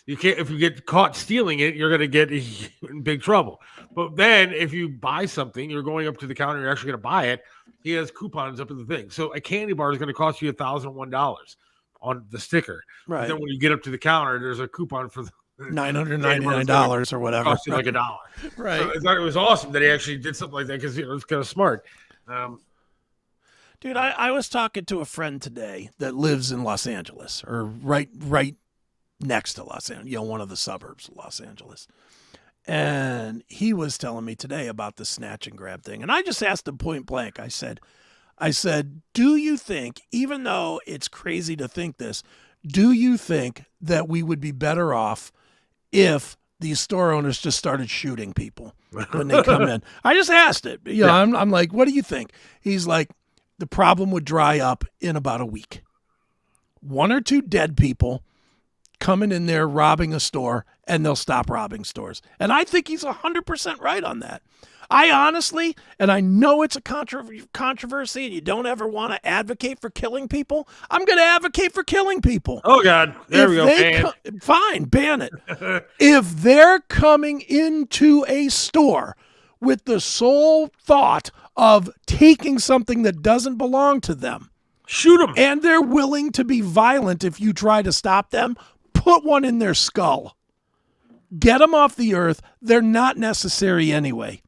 you can't. If you get caught stealing it, you're going to get in big trouble. But then if you buy something, you're going up to the counter, you're actually going to buy it. He has coupons up in the thing. So a candy bar is going to cost you $1,001 on the sticker. Right. But then when you get up to the counter, there's a coupon for $999 or whatever. Cost you like $1. Right. So I thought it was awesome that he actually did something like that because it was kind of smart. Dude, I was talking to a friend today that lives in Los Angeles, or right next to Los Angeles, one of the suburbs of Los Angeles. And he was telling me today about the snatch and grab thing. And I just asked him point blank. I said, do you think, even though it's crazy to think this, do you think that we would be better off if these store owners just started shooting people when they come in? I just asked it. I'm like, what do you think? He's like, the problem would dry up in about a week. 1 or 2 dead people coming in there robbing a store, and they'll stop robbing stores. And I think he's 100% right on that. I honestly, and I know it's a controversy, and you don't ever want to advocate for killing people. I'm going to advocate for killing people. Oh, God. There we go. Fine, ban it. If they're coming into a store with the sole thought of taking something that doesn't belong to them, shoot them. And they're willing to be violent if you try to stop them, put one in their skull. Get them off the earth. They're not necessary anyway.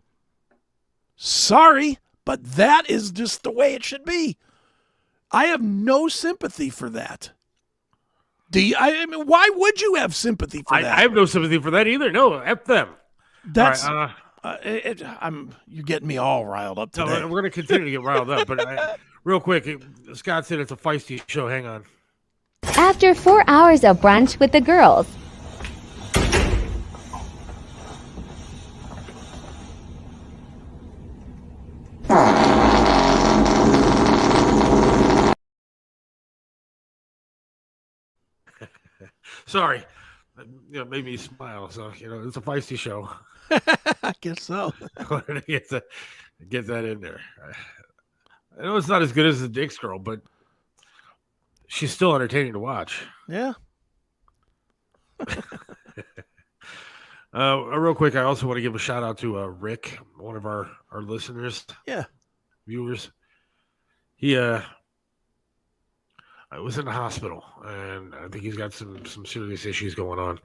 Sorry, but that is just the way it should be. I have no sympathy for that. Do you? I mean, why would you have sympathy for that? I have no sympathy for that either. No, F them. That's. You're getting me all riled up today. No, we're going to continue to get riled up, but real quick, Scott said it's a feisty show. Hang on. After 4 hours of brunch with the girls. sorry. It made me smile. So, it's a feisty show. I guess so. get that in there. I know it's not as good as the Dix girl, but she's still entertaining to watch. Yeah. Real quick, I also want to give a shout out to Rick, one of our listeners. Yeah. Viewers. He was in the hospital, and I think he's got some serious issues going on.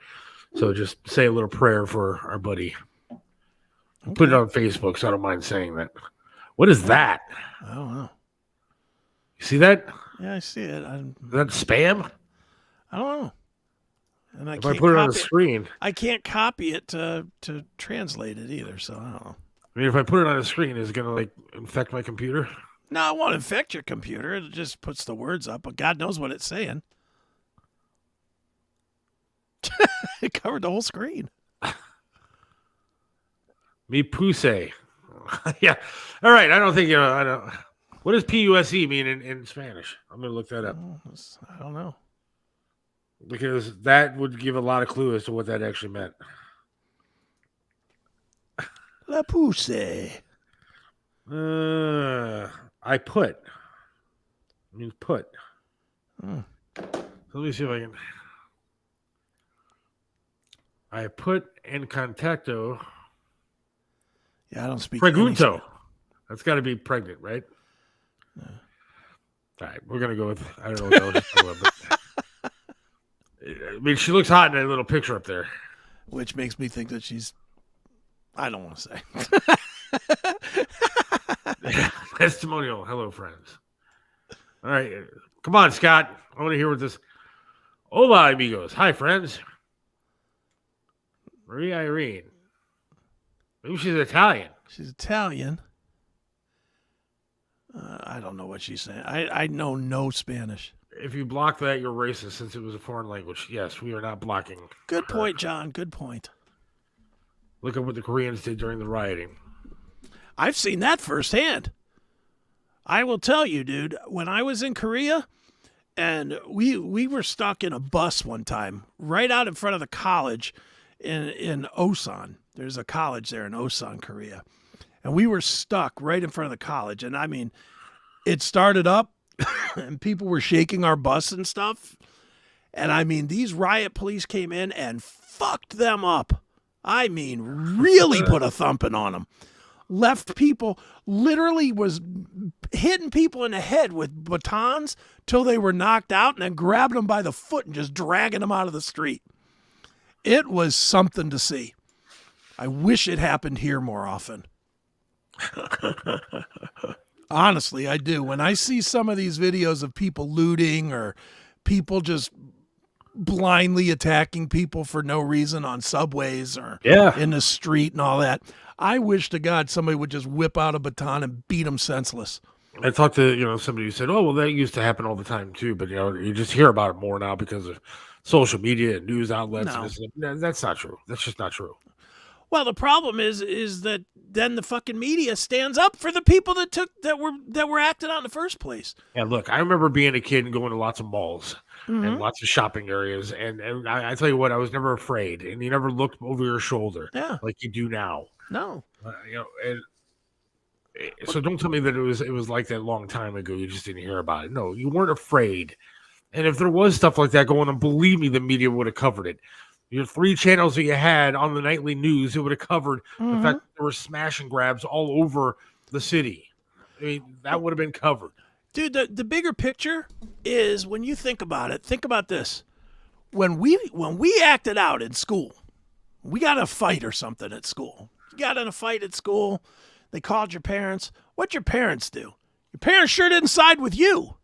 So just say a little prayer for our buddy. Okay. Put it on Facebook, so I don't mind saying that. What is that? I don't know. You see that? Yeah, I see it. Is that spam? I don't know. And if I put it on the screen, I can't copy it to translate it either. So I don't know. I mean, if I put it on the screen, is it going to infect my computer? No, it won't infect your computer. It just puts the words up, but God knows what it's saying. It covered the whole screen. Me puse. Yeah. All right. I don't think I don't. What does PUSE mean in Spanish? I'm going to look that up. I don't know. Because that would give a lot of clue as to what that actually meant. La puse. I put. It means put. So let me see if I can. I put en contacto. Yeah, I don't speak Pregunto. That's got to be pregnant, right? No. All right, we're going to go with, I don't know what that was. I mean, she looks hot in that little picture up there. Which makes me think that she's, I don't want to say. Testimonial. Hello, friends. All right. Come on, Scott. I want to hear what this. Hola, amigos. Hi, friends. Maria Irene. Maybe she's Italian. She's Italian. I don't know what she's saying. I know no Spanish. If you block that, you're racist since it was a foreign language. Yes, we are not blocking. Good point, John. Good point. Look at what the Koreans did during the rioting. I've seen that firsthand. I will tell you, dude, when I was in Korea and we were stuck in a bus one time right out in front of the college in Osan. There's a college there in Osan, Korea. And we were stuck right in front of the college. And I mean, it started up and people were shaking our bus and stuff. And I mean, these riot police came in and fucked them up. I mean, really put a thumping on them. Left people, literally was hitting people in the head with batons till they were knocked out and then grabbing them by the foot and just dragging them out of the street. It was something to see. I wish it happened here more often. Honestly, I do. When I see some of these videos of people looting or people just blindly attacking people for no reason on subways or in the street and all that, I wish to God somebody would just whip out a baton and beat them senseless. I talked to somebody who said, "Oh, well, that used to happen all the time too," but you just hear about it more now because of social media and news outlets. No, that's not true. That's just not true. Well, the problem is that then the fucking media stands up for the people that were acting out in the first place. Yeah, look, I remember being a kid and going to lots of malls and lots of shopping areas, and I tell you what, I was never afraid, and you never looked over your shoulder like you do now. No, so don't tell me that it was like that a long time ago. You just didn't hear about it. No, you weren't afraid, and if there was stuff like that going on, believe me, the media would have covered it. Your 3 channels that you had on the nightly news, it would have covered the fact that there were smash and grabs all over the city. I mean, that would have been covered. Dude, the bigger picture is when you think about it, think about this. When we acted out in school, we got in a fight or something at school. You got in a fight at school, they called your parents. What'd your parents do? Your parents sure didn't side with you.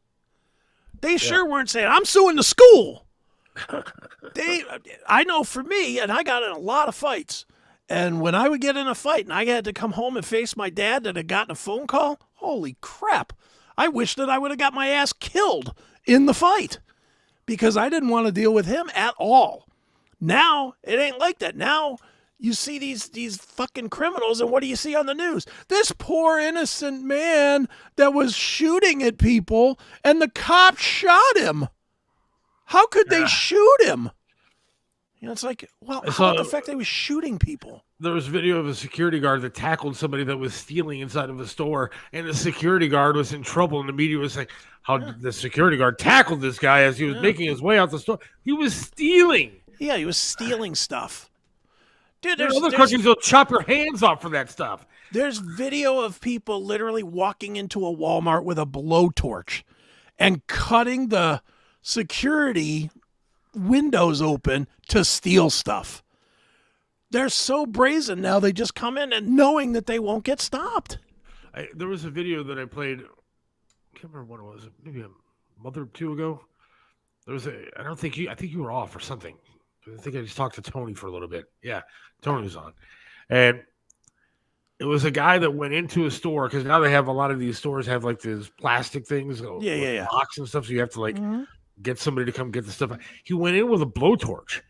They sure weren't saying, I'm suing the school. I know for me, and I got in a lot of fights, and when I would get in a fight and I had to come home and face my dad that had gotten a phone call, holy crap, I wish that I would have got my ass killed in the fight because I didn't want to deal with him at all. Now, it ain't like that. Now, you see these fucking criminals, and what do you see on the news? This poor innocent man that was shooting at people, and the cops shot him. How could they shoot him? You know, it's like, well, how about the fact that he was shooting people? There was video of a security guard that tackled somebody that was stealing inside of a store, and the security guard was in trouble, and the media was saying how the security guard tackled this guy as he was making his way out the store. He was stealing. Yeah, he was stealing stuff. Dude, there's other countries will chop your hands off for that stuff. There's video of people literally walking into a Walmart with a blowtorch and cutting the security windows open to steal stuff. They're so brazen now, they just come in and knowing that they won't get stopped. There was a video that I played, I can't remember what it was, maybe a month or two ago. I think you were off or something. I think I just talked to Tony for a little bit. Yeah, Tony was on. And it was a guy that went into a store, because now they have a lot of these stores have like these plastic things, locks and stuff, so you have to get somebody to come get the stuff. He went in with a blowtorch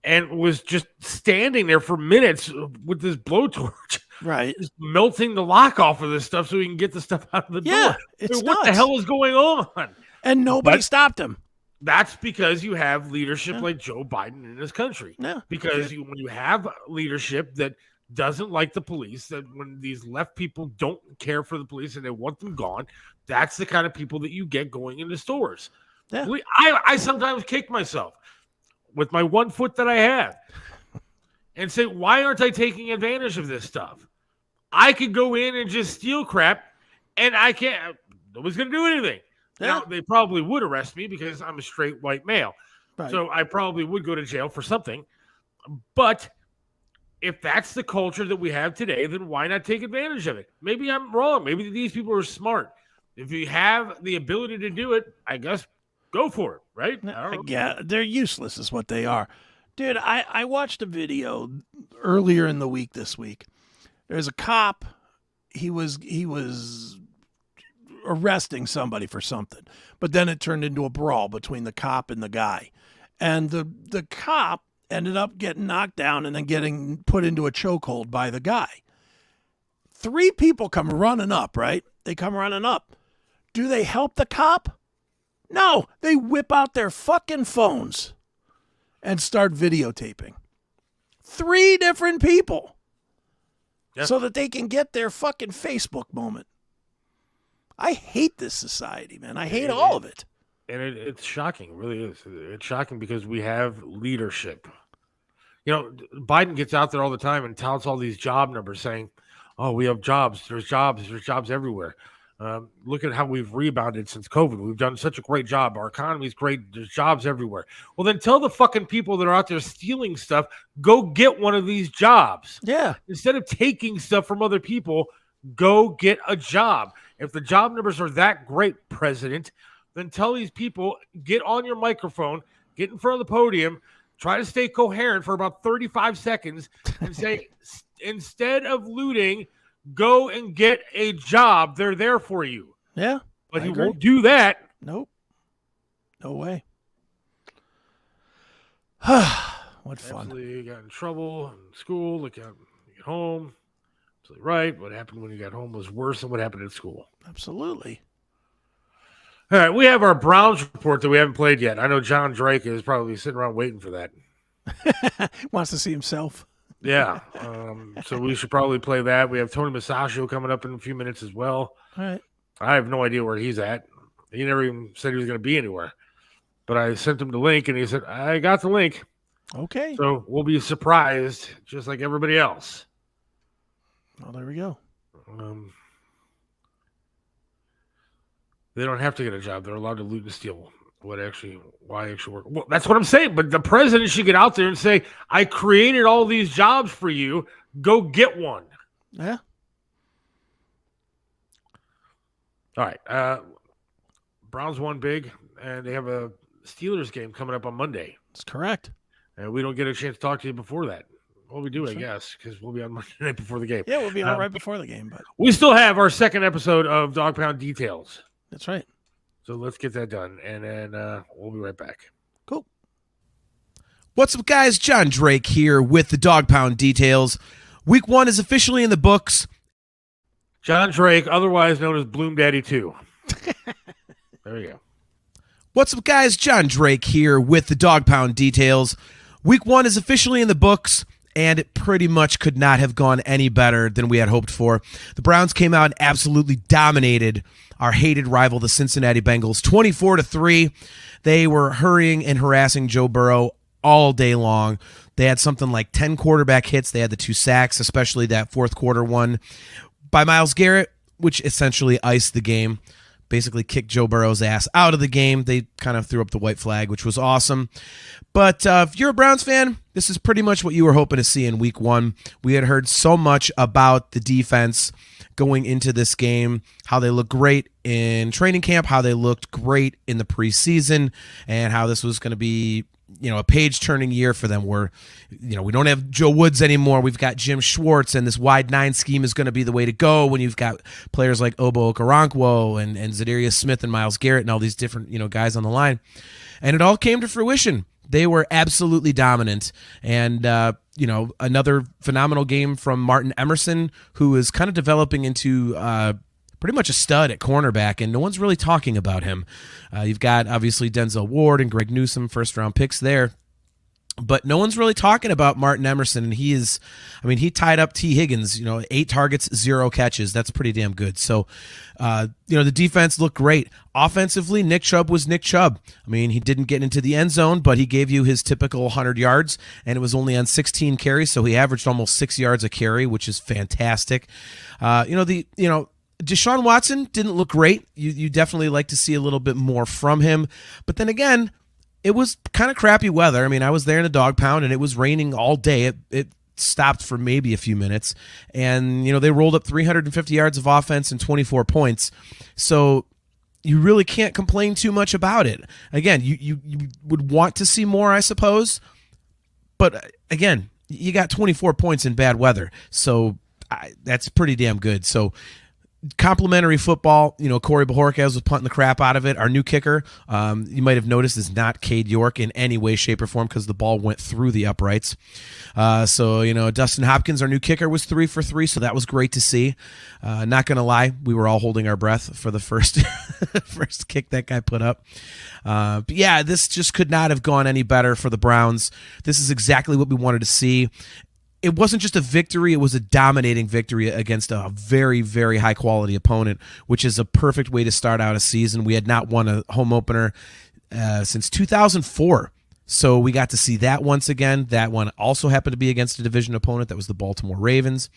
and was just standing there for minutes with this blowtorch, right? Just melting the lock off of this stuff so he can get the stuff out of the door. It's what the hell is going on? And nobody stopped him. That's because you have leadership like Joe Biden in this country. Because when you have leadership that doesn't like the police, that when these left people don't care for the police and they want them gone, that's the kind of people that you get going into stores. Yeah. I sometimes kick myself with my 1 foot that I have and say, why aren't I taking advantage of this stuff? I could go in and just steal crap, and I can't. Nobody's going to do anything. Yeah. Now, they probably would arrest me because I'm a straight white male. Right. So I probably would go to jail for something. But if that's the culture that we have today, then why not take advantage of it? Maybe I'm wrong. Maybe these people are smart. If you have the ability to do it, I guess go for it, right? I don't know. Yeah, they're useless is what they are. Dude, I watched a video earlier in the week this week. There's a cop. He was arresting somebody for something, but then it turned into a brawl between the cop and the guy. And the cop ended up getting knocked down and then getting put into a chokehold by the guy. 3 people come running up, right? They come running up. Do they help the cop? No, they whip out their fucking phones and start videotaping. 3 different people. Yep. So that they can get their fucking Facebook moment. I hate this society, man. I hate all of it. And it's shocking. It really is. It's shocking because we have leadership. You know, Biden gets out there all the time and touts all these job numbers saying, oh, we have jobs. There's jobs everywhere. Look at how we've rebounded since COVID. We've done such a great job. Our economy's great. There's jobs everywhere. Well, then tell the fucking people that are out there stealing stuff, go get one of these jobs. Yeah. Instead of taking stuff from other people, go get a job. If the job numbers are that great, President, then tell these people, get on your microphone, get in front of the podium, try to stay coherent for about 35 seconds and say, instead of looting, go and get a job. They're there for you. Yeah. But he won't do that. Nope. No way. What fun. Absolutely, you got in trouble in school. Look out, you get home. Absolutely right. What happened when you got home was worse than what happened at school. Absolutely. All right, we have our Browns report that we haven't played yet. I know Jon Drake is probably sitting around waiting for that. Wants to see himself. Yeah. So we should probably play that. We have Tony Musachio coming up in a few minutes as well. All right. I have no idea where he's at. He never even said he was going to be anywhere. But I sent him the link, and he said, I got the link. Okay. So we'll be surprised, just like everybody else. Oh, there we go. They don't have to get a job. They're allowed to loot and steal. Why actually work? Well, that's what I'm saying. But the president should get out there and say, I created all these jobs for you. Go get one. Yeah. All right. Browns won big, and they have a Steelers game coming up on Monday. That's correct. And we don't get a chance to talk to you before that. Well, we do, I guess, because we'll be on Monday night before the game. Yeah, we'll be on right before the game. But we still have our second episode of Dawg Pound Details. That's right. So let's get that done, and then we'll be right back. Cool. What's up, guys? Jon Drake here with the Dawg Pound Details. Week 1 is officially in the books. Jon Drake, otherwise known as Bloom Daddy 2. There you go. What's up, guys? Jon Drake here with the Dawg Pound Details. Week 1 is officially in the books, and it pretty much could not have gone any better than we had hoped for. The Browns came out and absolutely dominated our hated rival, the Cincinnati Bengals, 24-3. They were hurrying and harassing Joe Burrow all day long. They had something like 10 quarterback hits. They had the 2 sacks, especially that fourth quarter one by Myles Garrett, which essentially iced the game. Basically kicked Joe Burrow's ass out of the game. They kind of threw up the white flag, which was awesome. But if you're a Browns fan, this is pretty much what you were hoping to see in week 1. We had heard so much about the defense going into this game, how they looked great in training camp, how they looked great in the preseason, and how this was going to be, a page-turning year for them where, we don't have Joe Woods anymore. We've got Jim Schwartz, and this wide 9 scheme is going to be the way to go when you've got players like Obo Okoronkwo and Zadarius Smith and Myles Garrett and all these different, guys on the line. And it all came to fruition. They were absolutely dominant. And, another phenomenal game from Martin Emerson, who is kind of developing into pretty much a stud at cornerback, and no one's really talking about him. You've got, obviously, Denzel Ward and Greg Newsome, first-round picks there. But no one's really talking about Martin Emerson, and he tied up T. Higgins, 8 targets, 0 catches. That's pretty damn good. So, the defense looked great. Offensively, Nick Chubb was Nick Chubb. He didn't get into the end zone, but he gave you his typical 100 yards, and it was only on 16 carries, so he averaged almost 6 yards a carry, which is fantastic. Deshaun Watson didn't look great. You definitely like to see a little bit more from him. But then again, it was kind of crappy weather. I was there in the Dawg Pound, and it was raining all day. It stopped for maybe a few minutes. And, they rolled up 350 yards of offense and 24 points. So you really can't complain too much about it. Again, you would want to see more, I suppose. But, again, you got 24 points in bad weather. So that's pretty damn good. So complimentary football, Corey Bajorquez was punting the crap out of it. Our new kicker, you might have noticed, is not Cade York in any way, shape, or form because the ball went through the uprights. So Dustin Hopkins, our new kicker, was 3 for 3, so that was great to see. Not going to lie, we were all holding our breath for the first first kick that guy put up. But yeah, this just could not have gone any better for the Browns. This is exactly what we wanted to see. It wasn't just a victory, it was a dominating victory against a very, very high-quality opponent, which is a perfect way to start out a season. We had not won a home opener since 2004, so we got to see that once again. That one also happened to be against a division opponent. That was the Baltimore Ravens.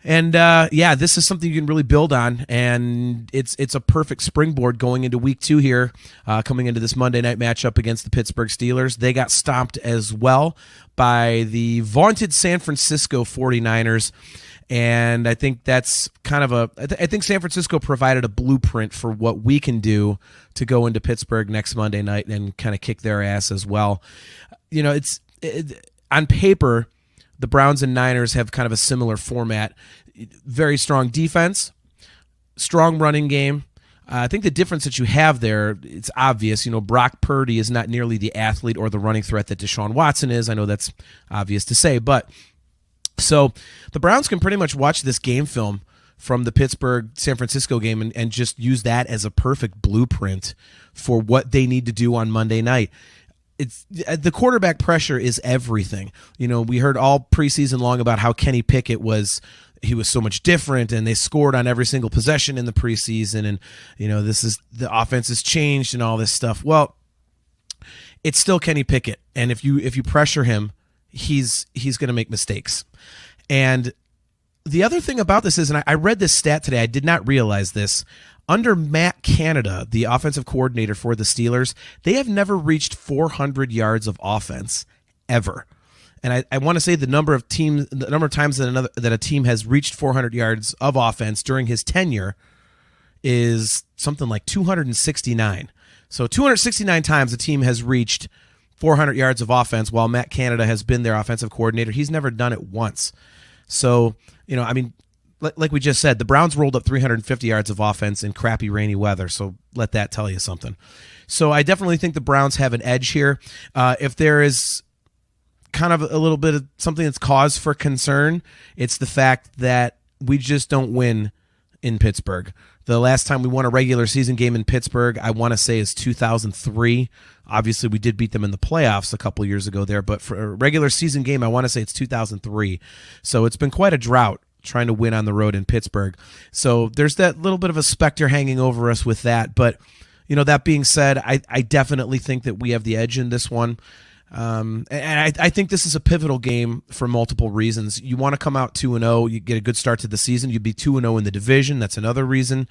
And, this is something you can really build on, and it's a perfect springboard going into week 2 here, coming into this Monday night matchup against the Pittsburgh Steelers. They got stomped as well by the vaunted San Francisco 49ers, and I think that's kind of I think San Francisco provided a blueprint for what we can do to go into Pittsburgh next Monday night and kind of kick their ass as well. On paper, the Browns and Niners have kind of a similar format. Very strong defense, strong running game. I think the difference that you have there, it's obvious. Brock Purdy is not nearly the athlete or the running threat that Deshaun Watson is. I know that's obvious to say, but so the Browns can pretty much watch this game film from the Pittsburgh-San Francisco game and just use that as a perfect blueprint for what they need to do on Monday night. It's the quarterback pressure is everything. We heard all preseason long about how Kenny Pickett was so much different, and they scored on every single possession in the preseason, and the offense has changed and all this stuff. Well, it's still Kenny Pickett, and if you pressure him, he's going to make mistakes. And the other thing about this is, and I read this stat today, I did not realize this. Under Matt Canada, the offensive coordinator for the Steelers, they have never reached 400 yards of offense ever. And I want to say the number of times that a team has reached 400 yards of offense during his tenure is something like 269. So 269 times a team has reached 400 yards of offense while Matt Canada has been their offensive coordinator. He's never done it once. So, like we just said, the Browns rolled up 350 yards of offense in crappy rainy weather, so let that tell you something. So I definitely think the Browns have an edge here. If there is kind of a little bit of something that's cause for concern, it's the fact that we just don't win in Pittsburgh. The last time we won a regular season game in Pittsburgh, I want to say, is 2003. Obviously, we did beat them in the playoffs a couple years ago there, but for a regular season game, I want to say it's 2003. So it's been quite a drought trying to win on the road in Pittsburgh. So there's that little bit of a specter hanging over us with that. But, that being said, I definitely think that we have the edge in this one. And I think this is a pivotal game for multiple reasons. You want to come out 2-0, you get a good start to the season, you'd be 2-0 in the division. That's another reason.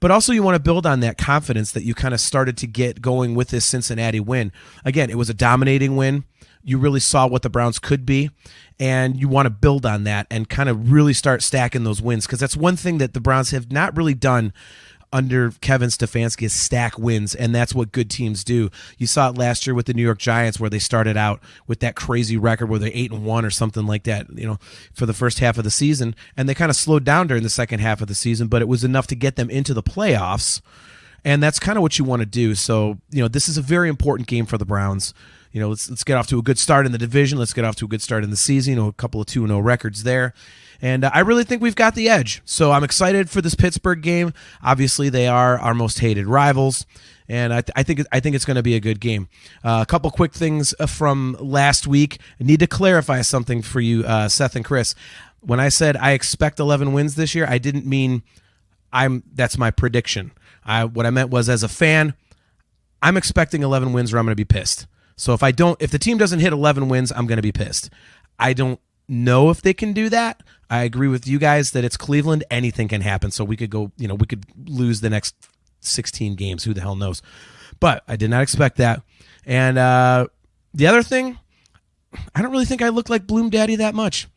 But also you want to build on that confidence that you kind of started to get going with this Cincinnati win. Again, it was a dominating win. You really saw what the Browns could be, and you want to build on that and kind of really start stacking those wins, because that's one thing that the Browns have not really done under Kevin Stefanski, is stack wins, and that's what good teams do. You saw it last year with the New York Giants, where they started out with that crazy record where they're 8-1 or something like that, for the first half of the season, and they kind of slowed down during the second half of the season, but it was enough to get them into the playoffs, and that's kind of what you want to do. So, this is a very important game for the Browns. Let's get off to a good start in the division. Let's get off to a good start in the season. A couple of 2-0 records there. And I really think we've got the edge. So I'm excited for this Pittsburgh game. Obviously, they are our most hated rivals, and I think it's going to be a good game. A couple quick things from last week. I need to clarify something for you, Seth and Chris. When I said I expect 11 wins this year, I didn't mean that's my prediction. What I meant was, as a fan, I'm expecting 11 wins, or I'm going to be pissed. So if the team doesn't hit 11 wins, I'm going to be pissed. I don't know if they can do that. I agree with you guys that it's Cleveland. Anything can happen. So we could go, we could lose the next 16 games. Who the hell knows? But I did not expect that. And the other thing, I don't really think I look like Bloom Daddy that much.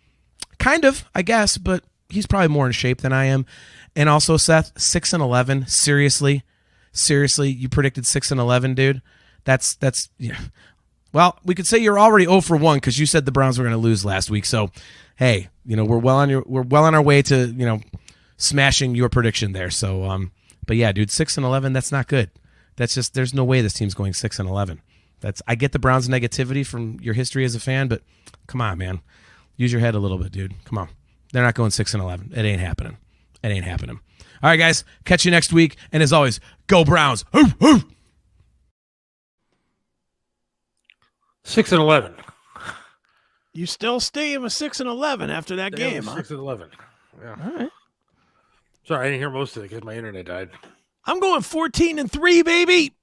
Kind of, I guess, but he's probably more in shape than I am. And also, Seth, 6-11. Seriously, you predicted 6-11, dude. That's yeah. Well, we could say you're already 0 for 1 because you said the Browns were going to lose last week. So, hey, we're well on our way to smashing your prediction there. So, but yeah, dude, 6-11, that's not good. That's just, there's no way this team's going 6-11. I get the Browns' negativity from your history as a fan, but come on, man, use your head a little bit, dude. Come on, they're not going 6-11. It ain't happening. All right, guys, catch you next week, and as always, go Browns. 6-11. You still stay with 6-11 after that game, huh? 6-11. Yeah. All right. Sorry, I didn't hear most of it because my internet died. I'm going 14-3, baby.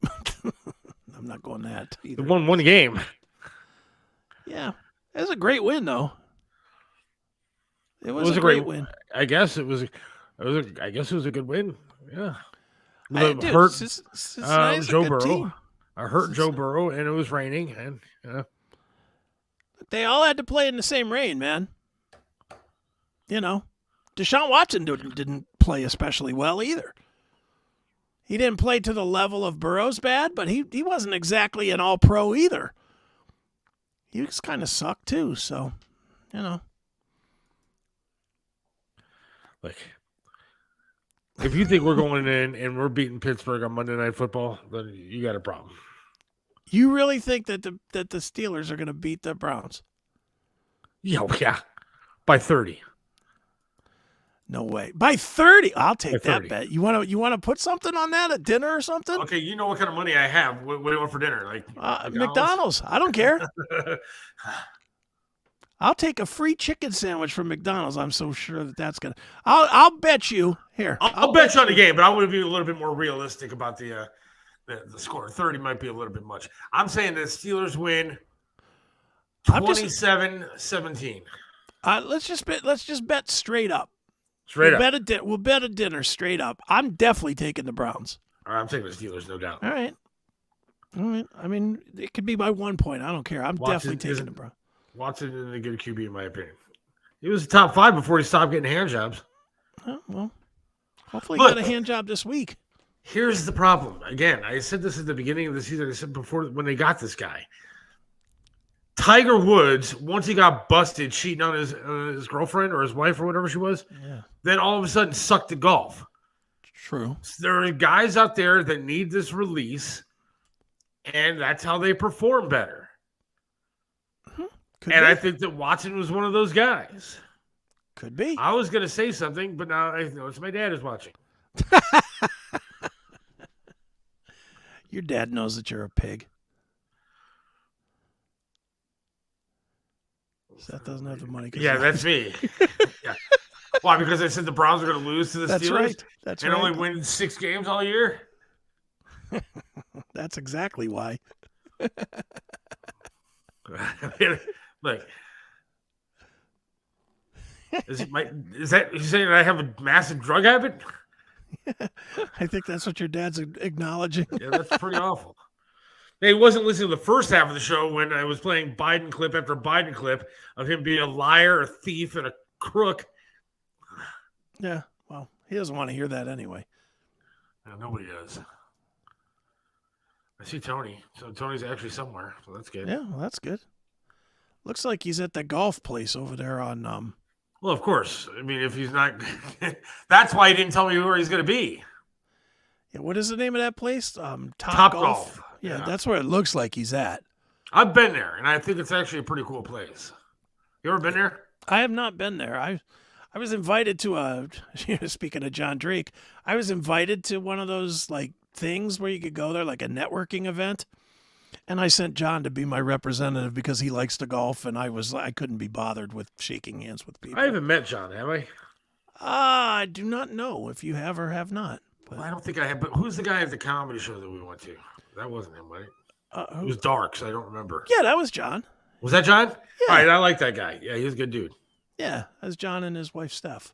I'm not going that either. They won one game. Yeah, it was a great win, though. It was a great win. I guess it was. I guess it was a good win. Yeah. Dude, hurt Joe Burrow. Team. I hurt Joe Burrow, and it was raining, and they all had to play in the same rain, man. Deshaun Watson didn't play especially well either. He didn't play to the level of Burrow's bad, but he wasn't exactly an all-pro either. He was kind of sucked too, so, Like, if you think we're going in and we're beating Pittsburgh on Monday Night Football, then you got a problem. You really think that the Steelers are going to beat the Browns? Yeah, by 30. No way. By 30? I'll take that bet. You want to put something on that at dinner or something? Okay, you know what kind of money I have. What do you want for dinner? Like McDonald's. I don't care. I'll take a free chicken sandwich from McDonald's. I'm so sure that's gonna. I'll bet you here. I'll bet you on the game, but I want to be a little bit more realistic about the score. 30 might be a little bit much. I'm saying the Steelers win 27-17. Let's just bet straight up. Straight up. We'll bet a dinner straight up. I'm definitely taking the Browns. All right, I'm taking the Steelers, no doubt. All right. I mean, it could be by 1 point. I don't care. I'm definitely taking the Browns. Watson isn't a good QB in my opinion. He was the top 5 before he stopped getting hand jobs. Oh, well, hopefully he got a hand job this week. Here's the problem. Again, I said this at the beginning of the season. I said before when they got this guy. Tiger Woods, once he got busted cheating on his girlfriend or his wife or whatever she was, then all of a sudden sucked at golf. True. There are guys out there that need this release, and that's how they perform better. I think that Watson was one of those guys. Could be. I was going to say something, but now I know it's my dad is watching. Your dad knows that you're a pig. Seth doesn't have the money. Yeah, that's me. Yeah. Why? Because I said the Browns are going to lose to the That's Steelers? right. That's and right. only win 6 games all year? That's exactly why. Look. Is that you saying I have a massive drug habit? I think that's what your dad's acknowledging. Yeah, that's pretty awful. He wasn't listening to the first half of the show when I was playing Biden clip after Biden clip of him being a liar, a thief, and a crook. Yeah, well, he doesn't want to hear that anyway. No, nobody does. I see Tony. So Tony's actually somewhere, so that's good. Yeah, well, that's good. Looks like he's at the golf place over there on Well, of course. I mean, if he's not that's why he didn't tell me where he's going to be. Yeah, what is the name of that place? Top Golf. Yeah, that's where it looks like he's at. I've been there, and I think it's actually a pretty cool place. You ever been there? I have not been there. I was invited to speaking of Jon Drake, I was invited to one of those like things where you could go there, like a networking event. And I sent John to be my representative because he likes to golf, and I couldn't be bothered with shaking hands with people. I haven't met John, have I? I do not know if you have or have not. Well, I don't think I have. But who's the guy at the comedy show that we went to? That wasn't him, right? It was dark, so I don't remember. Yeah, that was John. Was that John? Yeah. All right, I like that guy. Yeah, he's a good dude. Yeah, that's John and his wife, Steph.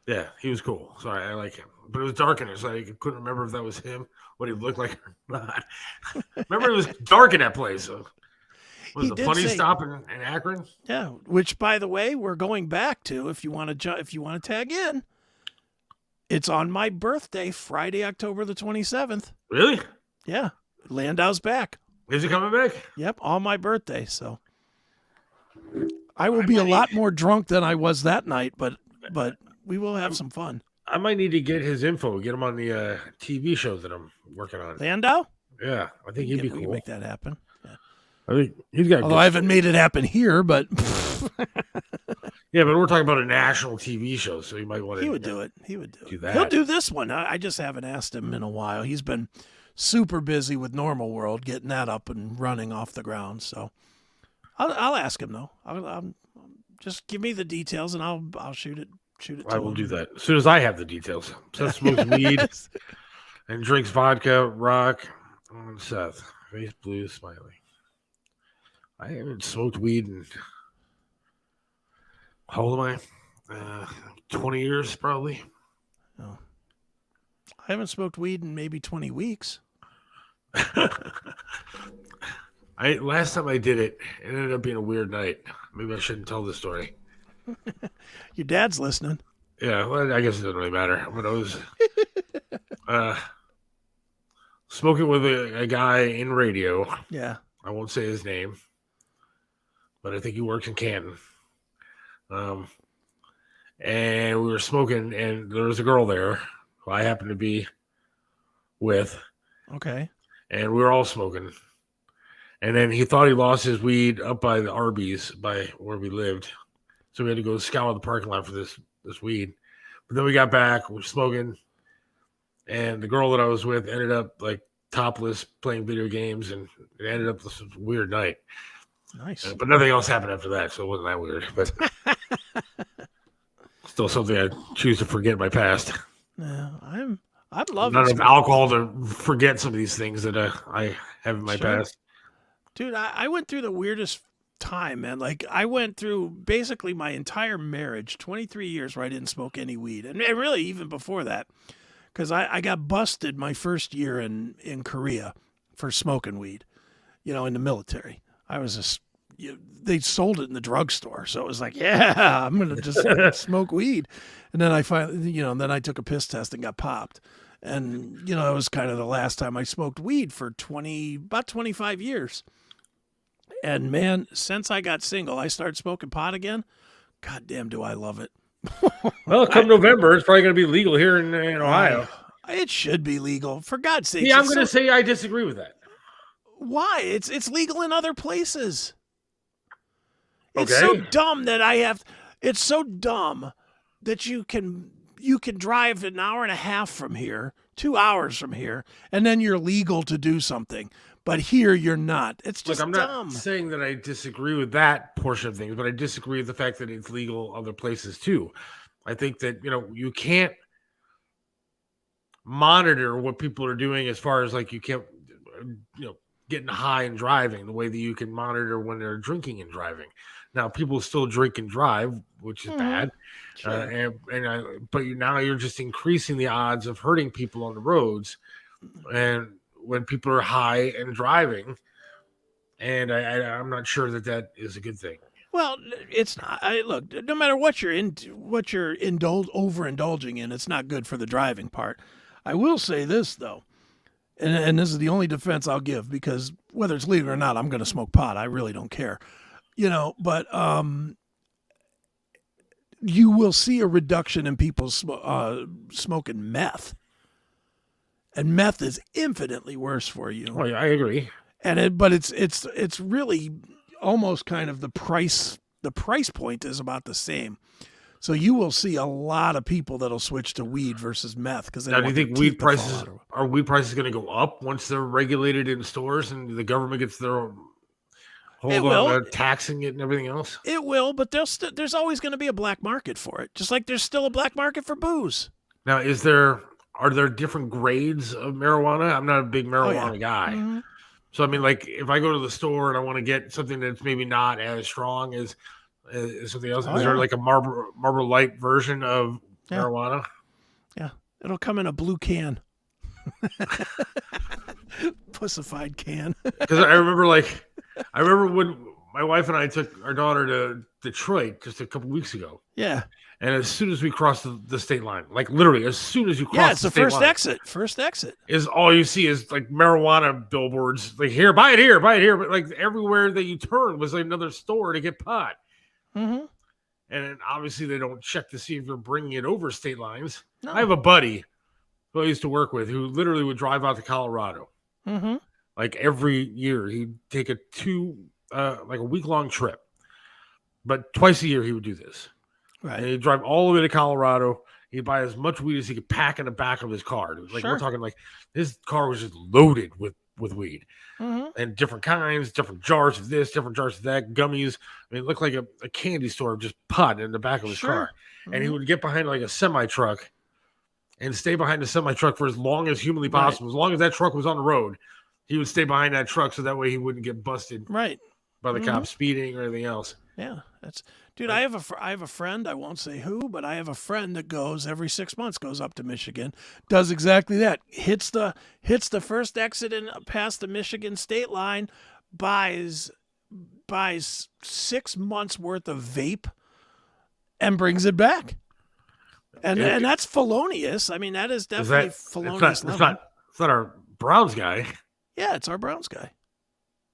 Yeah, he was cool. Sorry, I like him. But it was dark in there, so I couldn't remember if that was him, what he looked like or not. Remember, it was dark in that place. So. Was the funny stop in Akron? Yeah, which, by the way, we're going back to if you want to tag in. It's on my birthday, Friday, October the 27th. Really? Yeah, Landau's back. Is he coming back? Yep, on my birthday. So I will be a lot more drunk than I was that night, but we will have some fun. I might need to get his info, get him on the TV shows that I'm working on. Landau? Yeah, I think he'd be cool. We can make that happen. Yeah. I think he's got. Although I haven't made it happen here, but yeah, but we're talking about a national TV show, so he might want to. He would do it. He would do that. He'll do this one. I just haven't asked him in a while. He's been super busy with Normal World, getting that up and running off the ground. So I'll ask him though. I'll just give me the details and I'll shoot it. I will do that as soon as I have the details. Seth smokes weed and drinks vodka, rock. Seth, face blue, smiley. I haven't smoked weed in how old am I? 20 years probably. No. I haven't smoked weed in maybe 20 weeks. Last time I did it, it ended up being a weird night. Maybe I shouldn't tell this story. Your dad's listening. Yeah, well, I guess it doesn't really matter. But I was smoking with a guy in radio. Yeah. I won't say his name, but I think he works in Canton. And we were smoking, and there was a girl there who I happened to be with. Okay. And we were all smoking. And then he thought he lost his weed up by the Arby's, by where we lived. So we had to go scour the parking lot for this weed. But then we got back, we were smoking, and the girl that I was with ended up like topless playing video games, and it ended up this weird night. Nice. But nothing else happened after that, so it wasn't that weird. But still something I choose to forget in my past. Yeah, I'm loving not enough alcohol to forget some of these things that I have in my past. Dude, I went through the weirdest time, man. Like, I went through basically my entire marriage, 23 years where I didn't smoke any weed. And really, even before that, because I got busted my first year in Korea for smoking weed, in the military. I was just, they sold it in the drugstore. So it was like, yeah, I'm going to just smoke weed. And then I finally, then I took a piss test and got popped. And, it was kind of the last time I smoked weed for about 25 years. And man, since I got single, I started smoking pot again. God damn, do I love it. Well, come November, it's probably going to be legal here in Ohio. It should be legal. For God's sake. Yeah, I'm going to say I disagree with that. Why? It's legal in other places. Okay. It's so dumb that it's so dumb that you can, you can drive an hour and a half from here, 2 hours from here, and then you're legal to do something. But here you're not. It's just I'm dumb. not saying that I disagree with that portion of things, but I disagree with the fact that it's legal other places too. I think that, you can't monitor what people are doing as far as like you can't, getting high and driving the way that you can monitor when they're drinking and driving. Now, people still drink and drive, which is bad. Sure. But now you're just increasing the odds of hurting people on the roads. And when people are high and driving, and I'm not sure that is a good thing. Well, it's not. Look, no matter what you're overindulging in, it's not good for the driving part. I will say this though, and this is the only defense I'll give, because whether it's legal or not, I'm going to smoke pot. I really don't care, But you will see a reduction in people smoking meth. And meth is infinitely worse for you. Oh, yeah, I agree. But it's really almost kind of the price. The price point is about the same. So you will see a lot of people that'll switch to weed versus meth because they. Now, do you think weed prices going to go up once they're regulated in stores and the government gets their hold on taxing it and everything else? It will, but there's always going to be a black market for it, just like there's still a black market for booze. Now, are there different grades of marijuana? I'm not a big marijuana guy. Mm-hmm. So, I mean, like, if I go to the store and I want to get something that's maybe not as strong as something else, is there like a Marlboro Light version of marijuana? Yeah. It'll come in a blue can. Pussified can. Because I remember when my wife and I took our daughter to Detroit just a couple weeks ago. Yeah. And as soon as we crossed the state line, like literally as soon as you cross the state line. Yeah, it's the first exit. Is all you see is like marijuana billboards. Like, here, buy it here. But like everywhere that you turn was like another store to get pot. Mm-hmm. And then obviously they don't check to see if you're bringing it over state lines. No. I have a buddy who I used to work with who literally would drive out to Colorado. Mm-hmm. Like every year he'd take a week-long trip. But twice a year he would do this. Right. And he'd drive all the way to Colorado. He'd buy as much weed as he could pack in the back of his car. Like We're talking like his car was just loaded with weed. Mm-hmm. And different kinds, different jars of this, different jars of that, gummies. I mean, it looked like a candy store of just pot in the back of his car. Mm-hmm. And he would get behind like a semi-truck and stay behind the semi-truck for as long as humanly possible. Right. As long as that truck was on the road, he would stay behind that truck so that way he wouldn't get busted by the cops speeding or anything else. Yeah, dude. I have a friend. I won't say who, but I have a friend that goes every 6 months, goes up to Michigan, does exactly that. Hits the first exit and past the Michigan state line, buys 6 months worth of vape, and brings it back. And that's felonious. I mean, that is definitely felonious. It's not our Browns guy. Yeah, it's our Browns guy.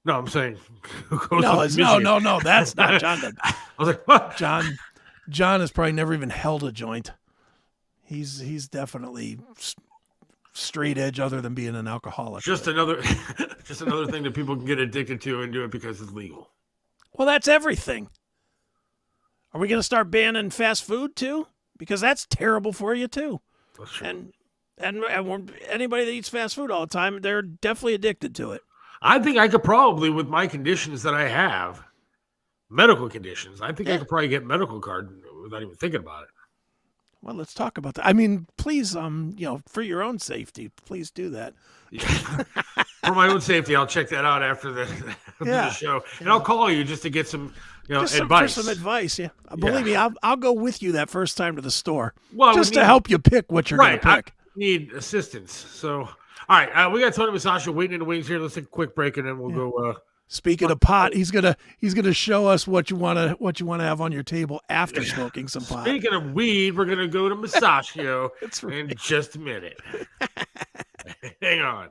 No, I'm saying who goes no. That's not John. I was like, what? John has probably never even held a joint. He's definitely straight edge, other than being an alcoholic. Just another thing that people can get addicted to and do it because it's legal. Well, that's everything. Are we going to start banning fast food too? Because that's terrible for you too. That's true. And anybody that eats fast food all the time, they're definitely addicted to it. I think I could probably, with my conditions that I have, medical conditions, I think I could probably get a medical card without even thinking about it. Well, let's talk about that. I mean, please, for your own safety, please do that. For my own safety, I'll check that out after the show, and I'll call you just to get some, advice. Some advice, yeah. Believe me, I'll go with you that first time to the store, to help you pick what you're going to pick. I need assistance, so. All right, we got Tony Musachio waiting in the wings here. Let's take a quick break, and then we'll go. Speaking of pot, he's gonna show us what you wanna have on your table after smoking some pot. Speaking of weed, we're gonna go to Musachio in just a minute. Hang on.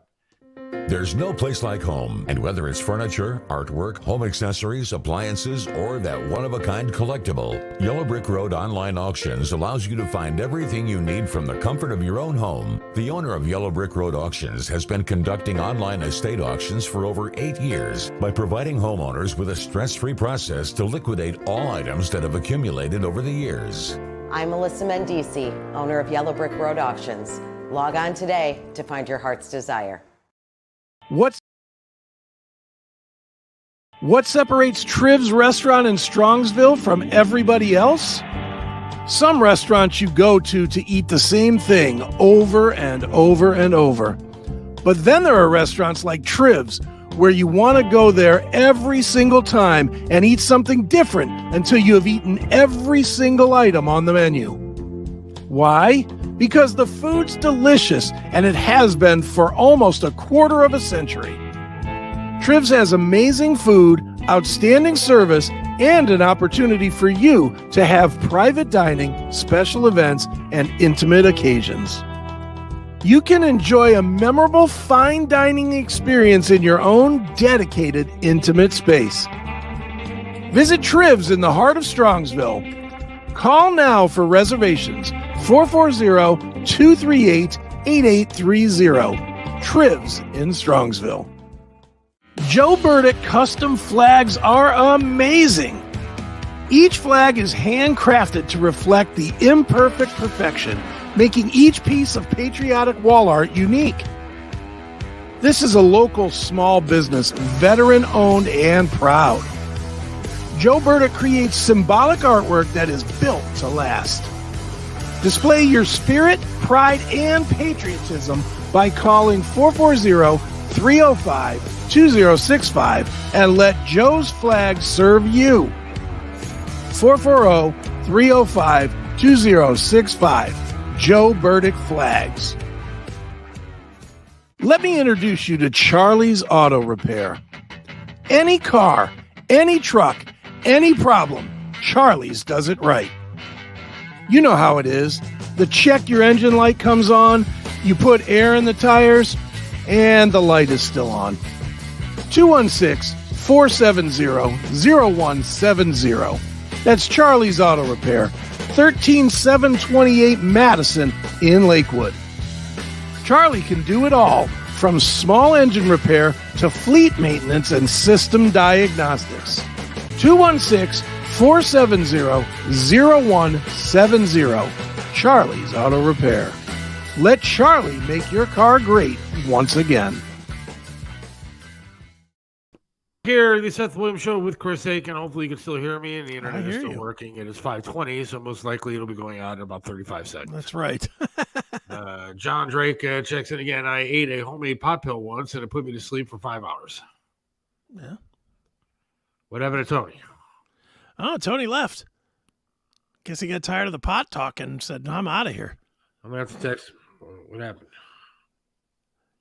There's no place like home, and whether it's furniture, artwork, home accessories, appliances, or that one-of-a-kind collectible, Yellow Brick Road Online Auctions allows you to find everything you need from the comfort of your own home. The owner of Yellow Brick Road Auctions has been conducting online estate auctions for over 8 years by providing homeowners with a stress-free process to liquidate all items that have accumulated over the years. I'm Melissa Mendici, owner of Yellow Brick Road Auctions. Log on today to find your heart's desire. What separates Triv's restaurant in Strongsville from everybody else? Some restaurants you go to eat the same thing over and over and over. But then there are restaurants like Triv's where you want to go there every single time and eat something different until you have eaten every single item on the menu. Why? Because the food's delicious, and it has been for almost a quarter of a century. Triv's has amazing food, outstanding service, and an opportunity for you to have private dining, special events, and intimate occasions. You can enjoy a memorable fine dining experience in your own dedicated, intimate space. Visit Triv's in the heart of Strongsville. Call now for reservations, 440-238-8830. Triv's in Strongsville. Joe Burdick custom flags are amazing. Each flag is handcrafted to reflect the imperfect perfection, making each piece of patriotic wall art unique. This is a local small business, veteran-owned and proud. Joe Burdick creates symbolic artwork that is built to last. Display your spirit, pride, and patriotism by calling 440-305-2065 and let Joe's flag serve you. 440-305-2065. Joe Burdick Flags. Let me introduce you to Charlie's Auto Repair. Any car, any truck, any problem, Charlie's does it right. You know how it is. The check your engine light comes on, you put air in the tires, and the light is still on. 216-470-0170. That's Charlie's Auto Repair, 13728 Madison in Lakewood. Charlie can do it all, from small engine repair to fleet maintenance and system diagnostics. 216-470-0170. Charlie's Auto Repair. Let Charlie make your car great once again. Here, the Seth Williams Show with Chris Aiken. Hopefully you can still hear me, and the internet is still you. working. It is 5:20, so most likely it'll be going out in about 35 seconds. That's right. Jon Drake checks in again. I ate a homemade pot pill once, and it put me to sleep for 5 hours. Yeah. What happened to Tony? Oh, Tony left. Guess he got tired of the pot talk and said, I'm out of here. I'm going to have to text him. What happened?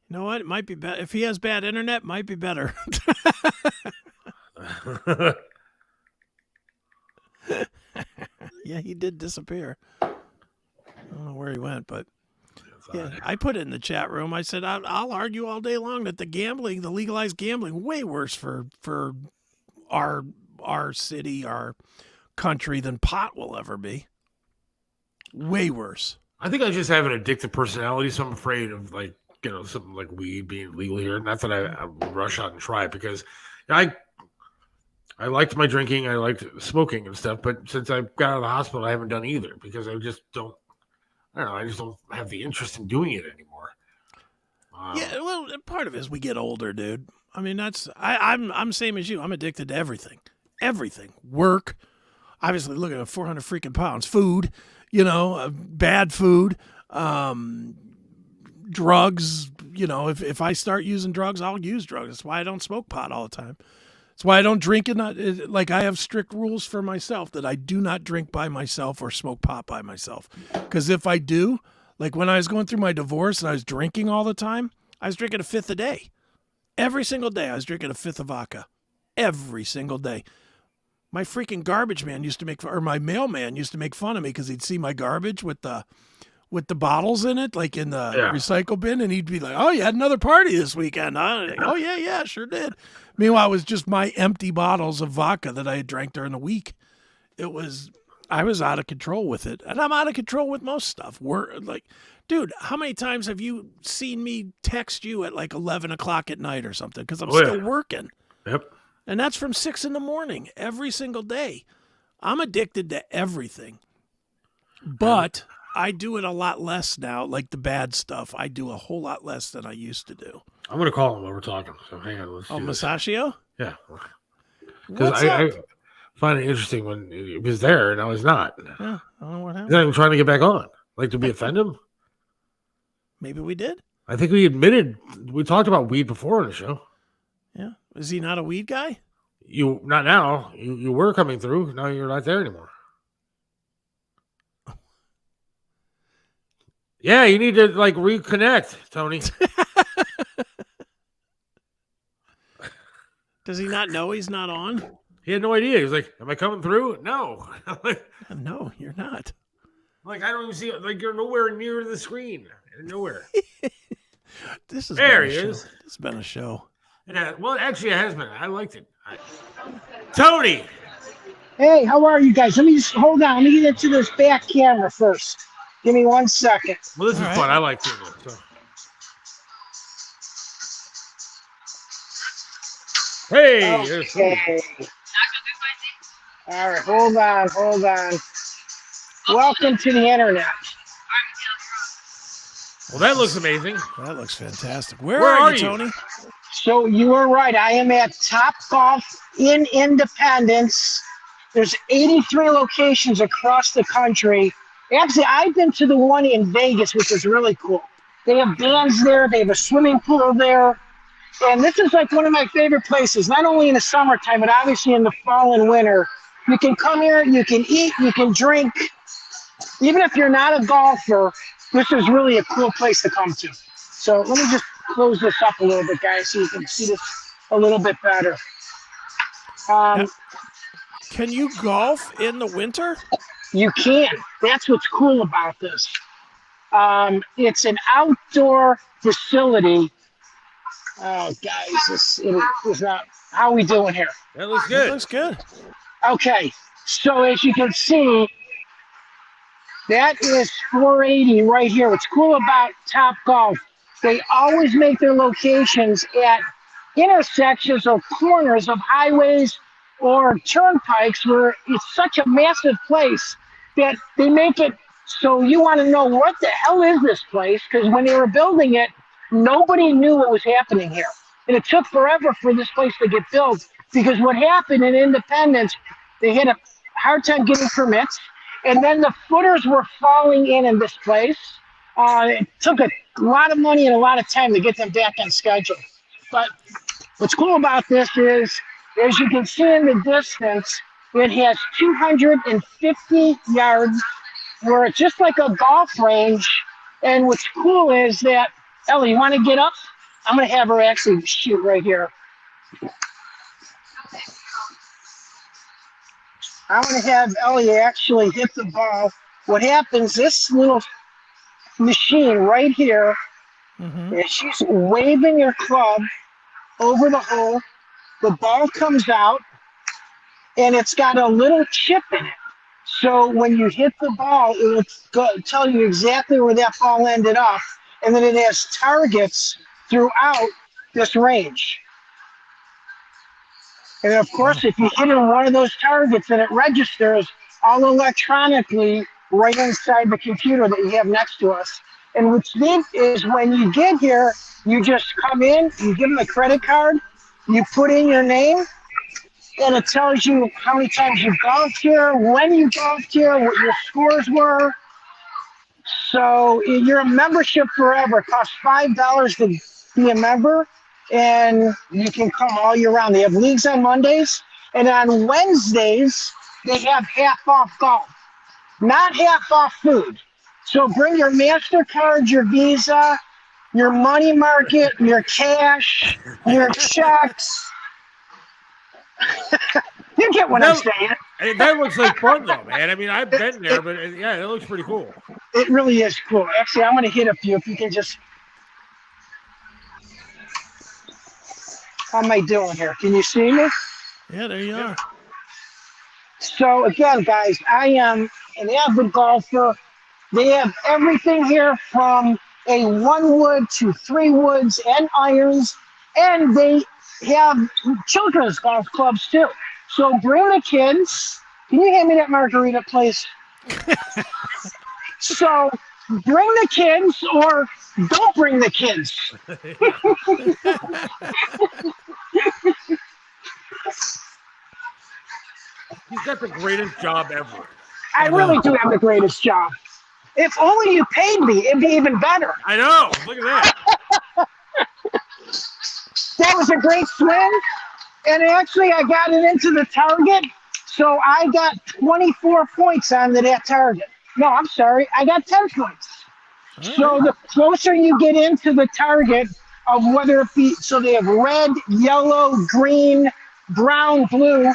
You know what? It might be better. If he has bad internet, it might be better. Yeah, he did disappear. I don't know where he went, but yeah, I put it in the chat room. I said, I'll argue all day long that the legalized gambling, way worse for our city, our country than pot will ever be. Way worse. I think I just have an addictive personality, so I'm afraid of something like weed being legal here. Not that I rush out and try it, because I liked my drinking, I liked smoking and stuff, but since I got out of the hospital, I haven't done either, because I just don't have the interest in doing it anymore. Yeah, well, part of it is we get older, dude. I mean, I'm same as you. I'm addicted to everything. Everything. Work. Obviously, looking at 400 freaking pounds. Food, bad food. Drugs. If I start using drugs, I'll use drugs. That's why I don't smoke pot all the time. That's why I don't drink it. I have strict rules for myself that I do not drink by myself or smoke pot by myself. Because if I do, like when I was going through my divorce and I was drinking all the time, I was drinking a fifth a day. Every single day I was drinking a fifth of vodka. Every single day. My freaking garbage man my mailman used to make fun of me because he'd see my garbage with the bottles in it, like in the recycle bin, and he'd be like, "Oh, you had another party this weekend, huh?" Oh, yeah, sure did. Meanwhile, it was just my empty bottles of vodka that I had drank during the week. I was out of control with it, and I'm out of control with most stuff. Dude, how many times have you seen me text you at like 11 o'clock at night or something? Because I'm still working. Yep. And that's from 6 a.m. every single day. I'm addicted to everything. But I do it a lot less now, like the bad stuff. I do a whole lot less than I used to do. I'm going to call him while we're talking. So hang on. Let's do this. Musachio? Yeah. Because I find it interesting when he was there and now he's not. Yeah, I don't know what He's happened. not even trying to get back on. Like, did we offend him? Maybe we did. I think we admitted, we talked about weed before on the show. Yeah. Is he not a weed guy? You, not now. You were coming through. Now you're not there anymore. Yeah, you need to like reconnect, Tony. Does he not know he's not on? He had no idea. He was like, "Am I coming through?" No. No, you're not. Like, I don't even see it. Like, you're nowhere near the screen. You're nowhere. This is there. He is. It's been a show. Well, actually, it has been. I liked it. Tony. Hey, how are you guys? Let me just hold on. Let me get into this back camera first. Give me 1 second. Well, this is fun. I like doing it. So. Hey. Okay. All right, hold on. Welcome to the internet. Well, that looks amazing. That looks fantastic. Where are you, Tony? So you were right. I am at Top Golf in Independence. There's 83 locations across the country. Actually, I've been to the one in Vegas, which is really cool. They have bands there. They have a swimming pool there. And this is like one of my favorite places, not only in the summertime, but obviously in the fall and winter. You can come here, you can eat, you can drink. Even if you're not a golfer, this is really a cool place to come to. So let me just close this up a little bit, guys, so you can see this a little bit better. Can you golf in the winter? You can. That's what's cool about this. It's an outdoor facility. Oh, guys, it is not. How are we doing here? That looks good. That looks good. Okay, so as you can see, that is 480 right here. What's cool about Top Golf, they always make their locations at intersections or corners of highways or turnpikes where it's such a massive place that they make it so you want to know what the hell is this place, because when they were building it, nobody knew what was happening here. And it took forever for this place to get built because what happened in Independence, they had a hard time getting permits, and then the footers were falling in this place. It took a lot of money and a lot of time to get them back on schedule. But what's cool about this is, as you can see in the distance, it has 250 yards where it's just like a golf range. And what's cool is that, Ellie, you want to get up? I'm going to have her actually shoot right here. I'm going to have Ellie actually hit the ball. What happens, this little machine right here, is she's waving her club over the hole. The ball comes out, and it's got a little chip in it. So when you hit the ball, it will tell you exactly where that ball ended up. And then it has targets throughout this range. And of course, if you hit in one of those targets, then it registers all electronically right inside the computer that you have next to us. And what's neat is when you get here, you just come in, you give them a credit card, you put in your name, and it tells you how many times you golfed here, when you golfed here, what your scores were. So you're a membership forever. It costs $5 to be a member, and you can come all year round. They have leagues on Mondays, and on Wednesdays, they have half off golf, not half off food. So bring your MasterCard, your Visa, your money market, your cash, your checks. You get what I'm saying. That looks like fun, though, man. I mean, I've been there, but yeah, it looks pretty cool. It really is cool. Actually, I'm going to hit a few if you can just. How am I doing here? Can you see me? Yeah, there you are. So, again, guys, I am an avid golfer. They have everything here from a 1 wood to 3 woods and irons, and they have children's golf clubs too. So bring the kids. Can you hand me that margarita, please? So bring the kids or don't bring the kids. He's got the greatest job ever. I really do have the greatest job. If only you paid me, it'd be even better. I know. Look at that. That was a great swing. And actually, I got it into the target. So I got 24 points on that target. No, I'm sorry. I got 10 points. So the closer you get into the target of whether it be, so they have red, yellow, green, brown, blue.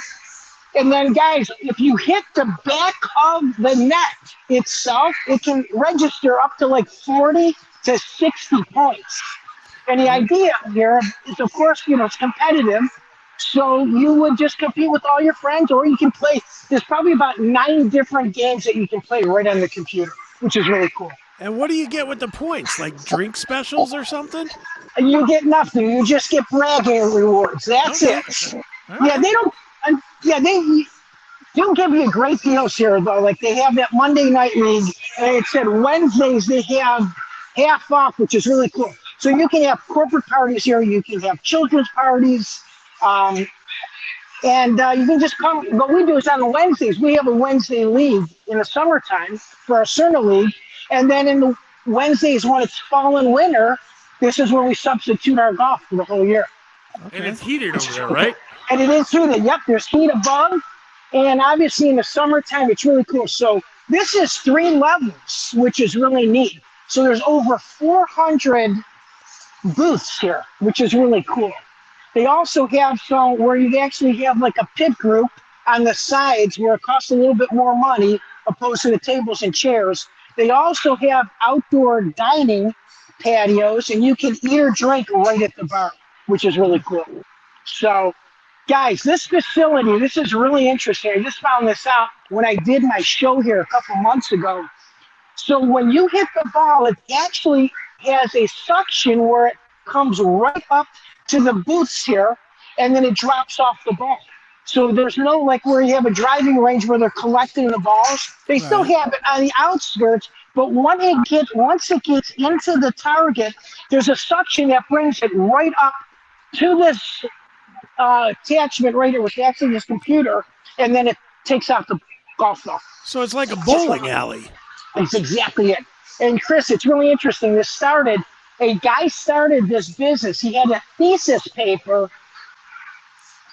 And then, guys, if you hit the back of the net itself, it can register up to like 40 to 60 points. And the idea here is, of course, it's competitive. So you would just compete with all your friends, or you can play. There's probably about 9 different games that you can play right on the computer, which is really cool. And what do you get with the points? Like drink specials or something? You get nothing. You just get bragging rewards. That's it. Right. Yeah, they don't. They do give you great deals here, though. Like they have that Monday Night League, and it said Wednesdays they have half off, which is really cool. So you can have corporate parties here. You can have children's parties. And you can just come. What we do is on the Wednesdays, we have a Wednesday league in the summertime for our Cerna League. And then in the Wednesdays when it's fall and winter, this is where we substitute our golf for the whole year. Okay. And it's heated over there, right? And it is heated. Yep, there's heat above. And obviously in the summertime, it's really cool. So this is 3 levels, which is really neat. So there's over 400 booths here, which is really cool. They also have some where you actually have like a pit group on the sides where it costs a little bit more money opposed to the tables and chairs. They also have outdoor dining patios, and you can eat or drink right at the bar, which is really cool. So, guys, this facility, this is really interesting. I just found this out when I did my show here a couple months ago. So when you hit the ball, it actually has a suction where it comes right up to the booths here, and then it drops off the ball. So there's no like where you have a driving range where they're collecting the balls. They still have it on the outskirts, but once it gets into the target, there's a suction that brings it right up to this attachment right here, which is actually this computer, and then it takes out the golf ball. So it's like a bowling alley. That's exactly it. And Chris, it's really interesting. A guy started this business. He had a thesis paper.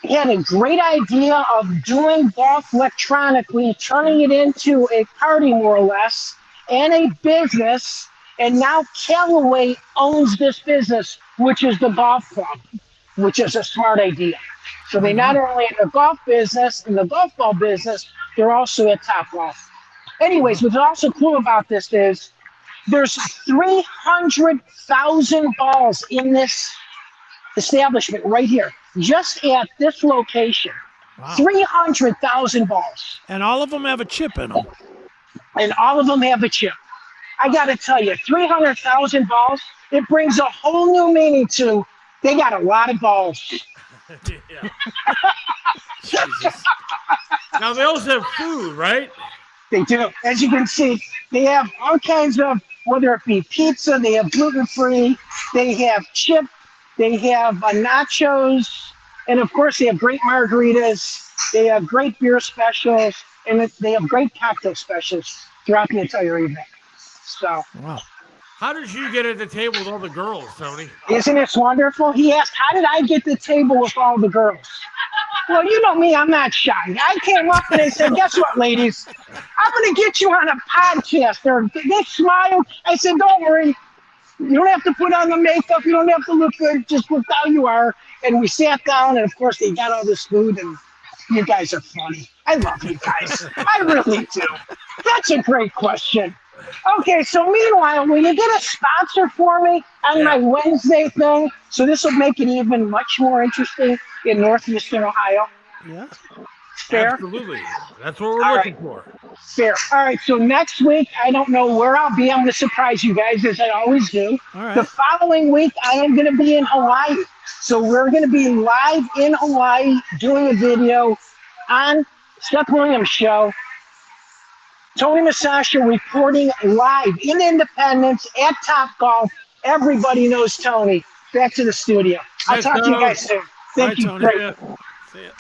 He had a great idea of doing golf electronically, turning it into a party more or less, and a business. And now Callaway owns this business, which is the golf club, which is a smart idea. So they not only in the golf business and the golf ball business, they're also at Top Golf. Anyways, what's also cool about this is there's 300,000 balls in this establishment right here, just at this location. Wow. 300,000 balls. And all of them have a chip in them. And all of them have a chip. I got to tell you, 300,000 balls, it brings a whole new meaning to they got a lot of balls. Jesus. Now, they also have food, right? They do. As you can see, they have all kinds of, whether it be pizza, they have gluten-free, they have chip, they have nachos, and of course they have great margaritas, they have great beer specials, and they have great cocktail specials throughout the entire evening. So, wow. How did you get at the table with all the girls, Tony? Isn't it wonderful? He asked, how did I get the table with all the girls? Well, you know me, I'm not shy. I came up and I said, guess what, ladies? I'm going to get you on a podcast. They smiled. I said, don't worry. You don't have to put on the makeup. You don't have to look good. Just look how you are. And we sat down, and, of course, they got all this food, and you guys are funny. I love you guys. I really do. That's a great question. Okay, so meanwhile, will you get a sponsor for me on my Wednesday thing? So this will make it even much more interesting in Northeastern Ohio. Yeah. Fair? Absolutely. That's what we're looking for. Fair. All right, so next week, I don't know where I'll be. I'm going to surprise you guys, as I always do. All right. The following week, I am going to be in Hawaii. So we're going to be live in Hawaii doing a video on Seth Williams Show. Tony Musachio reporting live in Independence at Topgolf. Everybody knows Tony. Back to the studio. I'll talk to you guys soon. Thank you. Tony. Great. See ya.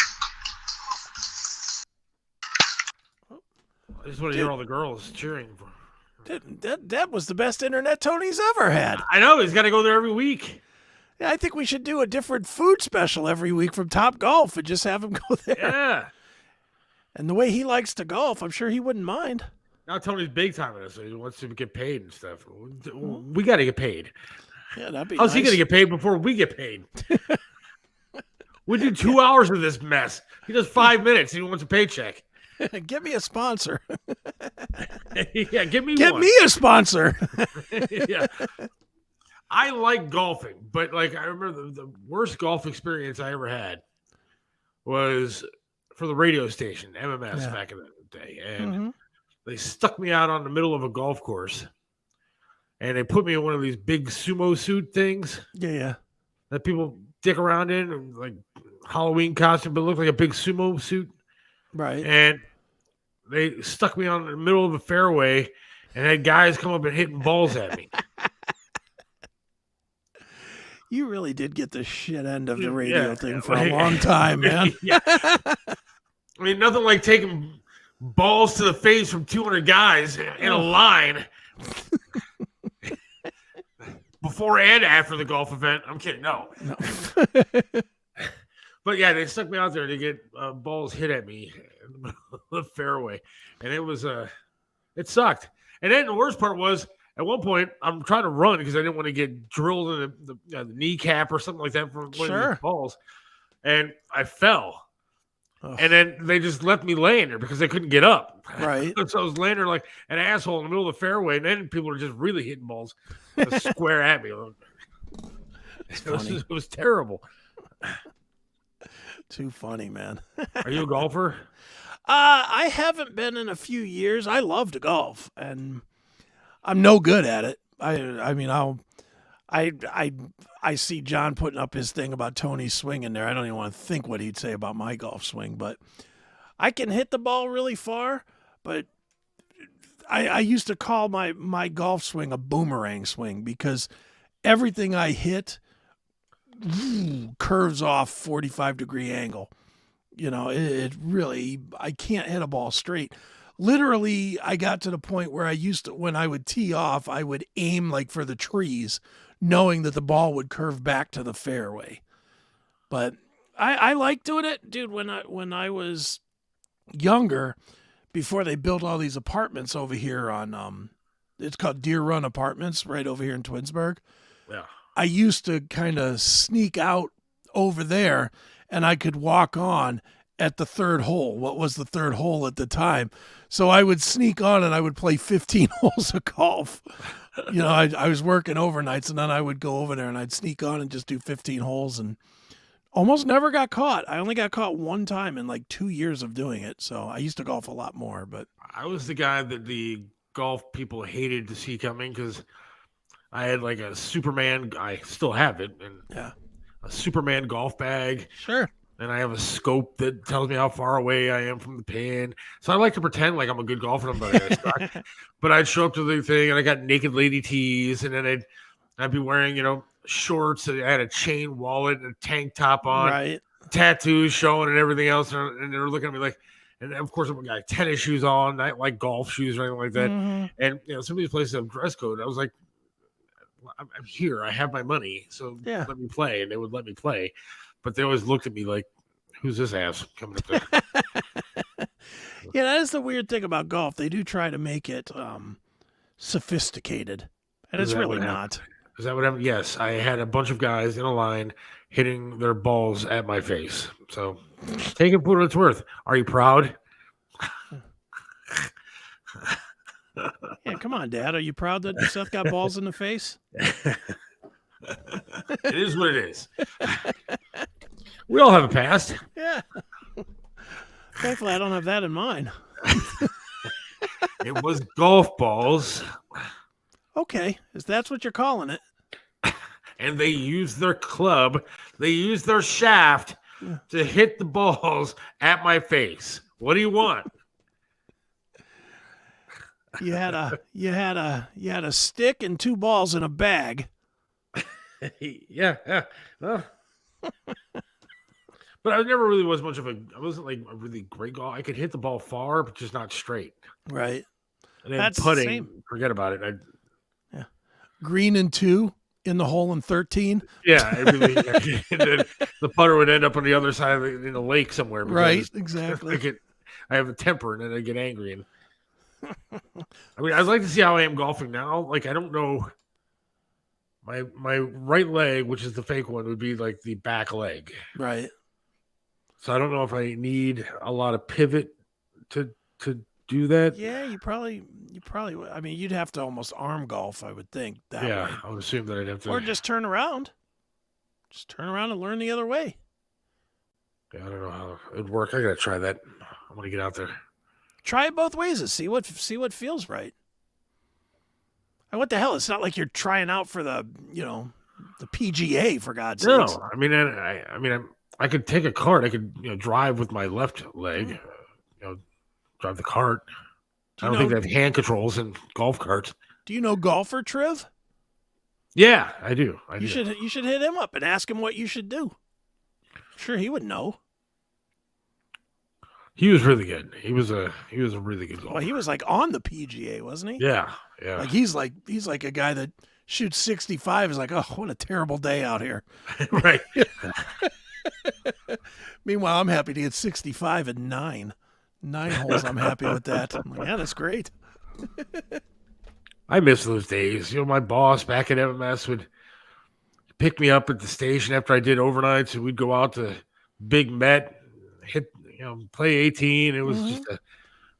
I just want to hear all the girls cheering for. That was the best internet Tony's ever had. I know. He's got to go there every week. Yeah, I think we should do a different food special every week from Topgolf and just have him go there. Yeah. And the way he likes to golf, I'm sure he wouldn't mind. Now Tony's big time in this, so he wants to get paid and stuff. We got to get paid. Yeah, that'd be How's he nice. going to get paid before we get paid? We do 2 hours of this mess. He does 5 minutes. He wants a paycheck. Get me a sponsor. Yeah, Get me a sponsor. Yeah. I like golfing, but like I remember the worst golf experience I ever had was for the radio station, MMS, back in the day. And they stuck me out on the middle of a golf course and they put me in one of these big sumo suit things. Yeah. That people dick around in, and like Halloween costume, but it looked like a big sumo suit. Right. And they stuck me on the middle of the fairway and had guys come up and hitting balls at me. You really did get the shit end of the radio thing for a long time, man. Yeah. I mean, nothing like taking balls to the face from 200 guys in a line before and after the golf event. I'm kidding. No. But yeah, they stuck me out there to get balls hit at me in the middle of the fairway. And it was, it sucked. And then the worst part was, at one point, I'm trying to run because I didn't want to get drilled in the kneecap or something like that from one of these balls. And I fell. Ugh. And then they just left me laying there because they couldn't get up. Right. So I was laying there like an asshole in the middle of the fairway. And then people were just really hitting balls square at me. It was terrible. Too funny, man. Are you a golfer? I haven't been in a few years. I love to golf, and I'm no good at it. I mean, I see John putting up his thing about Tony swinging there. I don't even want to think what he'd say about my golf swing, but I can hit the ball really far. But I used to call my golf swing a boomerang swing because everything I hit curves off 45-degree angle. You know, it really, I can't hit a ball straight. Literally, I got to the point where I used to, when I would tee off, I would aim like for the trees, knowing that the ball would curve back to the fairway. But I like doing it, dude. When I was younger, before they built all these apartments over here on, it's called Deer Run Apartments, right over here in Twinsburg. Yeah. I used to kind of sneak out over there, and I could walk on at the third hole. What was the third hole at the time? So I would sneak on and I would play 15 holes of golf. You know, I was working overnights, and then I would go over there and I'd sneak on and just do 15 holes, and almost never got caught. I only got caught one time in like 2 years of doing it. So I used to golf a lot more, but I was the guy that the golf people hated to see coming because I had like a Superman, I still have it, and a Superman golf bag. Sure. And I have a scope that tells me how far away I am from the pin. So I like to pretend like I'm a good golfer, but I'd show up to the thing and I got naked lady tees, and then I'd be wearing, shorts, and I had a chain wallet and a tank top on, right, tattoos showing and everything else. And they were looking at me like, and of course I've got tennis shoes on, not like golf shoes or anything like that. Mhm. And some of these places have dress code. I was like, I'm here. I have my money, so let me play. And they would let me play. But they always looked at me like, who's this ass coming up there? Yeah, that is the weird thing about golf. They do try to make it sophisticated, and it's really not. Is that what happened? Yes, I had a bunch of guys in a line hitting their balls at my face. So take it for what it's worth. Are you proud? Yeah, come on, Dad. Are you proud that Seth got balls in the face? It is what it is. We all have a past. Yeah. Thankfully, I don't have that in mind. It was golf balls. Okay, if that's what you're calling it. And they used their club. They used their shaft to hit the balls at my face. What do you want? You had a stick and 2 balls in a bag. Yeah. Well, but I never really was much of I wasn't like a really great golf. I could hit the ball far, but just not straight. Right. And then That's the putting, same. forget about it. Green and 2 in the hole in 13. Yeah, and then the putter would end up on the other side of in the lake somewhere. Right, exactly. I have a temper, and then I get angry. And I mean, I'd like to see how I am golfing now. Like, I don't know. My right leg, which is the fake one, would be like the back leg. Right. So I don't know if I need a lot of pivot to do that. Yeah, you probably. I mean, you'd have to almost arm golf, I would think. That way. I would assume that I'd have to. Or just turn around. Just turn around and learn the other way. Yeah, I don't know how it'd work. I gotta try that. I want to get out there. Try it both ways and see what feels right. And what the hell? It's not like you're trying out for the PGA, for God's No, sakes. I mean, I could take a cart. I could drive with my left leg. Drive the cart. I don't think they have hand controls in golf carts. Do you know golfer Triv? Yeah, I do. You should hit him up and ask him what you should do. Sure, he would know. He was really good. He was a really good golfer. Well, he was like on the PGA, wasn't he? Yeah. Like he's like a guy that shoots 65. Is like, oh, what a terrible day out here. Right. Meanwhile, I'm happy to get 65 and 9 holes. I'm happy with that. I'm like, yeah, that's great. I miss those days. My boss back at MMS would pick me up at the station after I did overnights, and we'd go out to Big Met, hit, play 18. It was just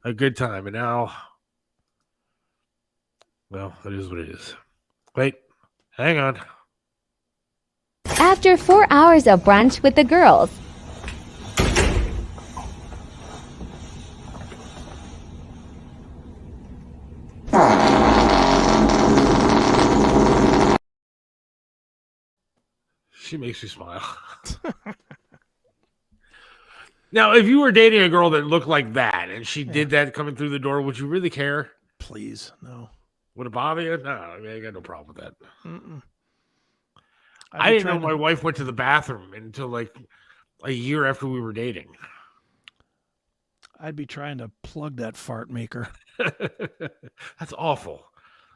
a good time. And now, well, it is what it is. Wait, hang on. After 4 hours of brunch with the girls. She makes me smile. Now, if you were dating a girl that looked like that and she did that coming through the door, would you really care? Please, no. Would it bother you? No, I got no problem with that. Mm-mm. I didn't know my wife went to the bathroom until like a year after we were dating. I'd be trying to plug that fart maker. That's awful.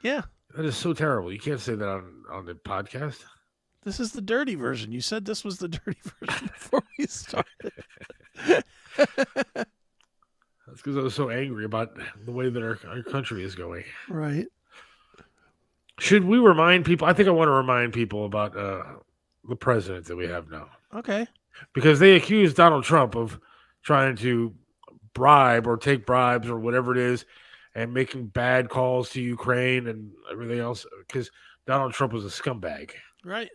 Yeah. That is so terrible. You can't say that on the podcast. This is the dirty version. You said this was the dirty version before we started. That's because I was so angry about the way that our country is going. Right. Should we remind people? I think I want to remind people about the president that we have now. Okay. Because they accused Donald Trump of trying to bribe or take bribes or whatever it is and making bad calls to Ukraine and everything else because Donald Trump was a scumbag. Right.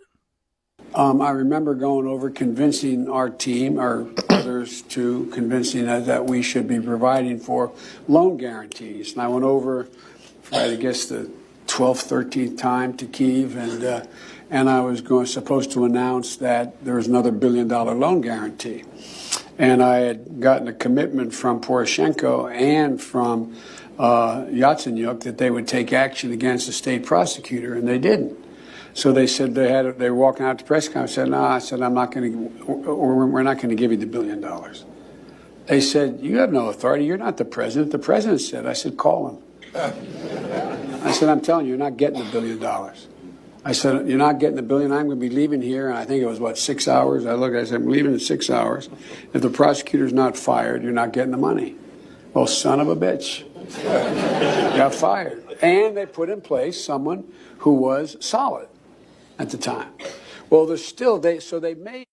I remember going over convincing our team, or others too, convincing us that we should be providing for loan guarantees. And I went over for, I guess, the 12th, 13th time to Kyiv, and I was supposed to announce that there was another $1 billion loan guarantee. And I had gotten a commitment from Poroshenko and from Yatsenyuk that they would take action against the state prosecutor, and they didn't. So they said they were walking out to press conference. I said, no, I said, we're not going to give you the $1 billion. They said, you have no authority. You're not the president. The president said. I said, call him. I said, I'm telling you, you're not getting the $1 billion. I said, you're not getting the $1 billion. I'm going to be leaving here. And I think it was, 6 hours? I said, I'm leaving in 6 hours. If the prosecutor's not fired, you're not getting the money. Well, son of a bitch. Got fired. And they put in place someone who was solid at the time. Well, they made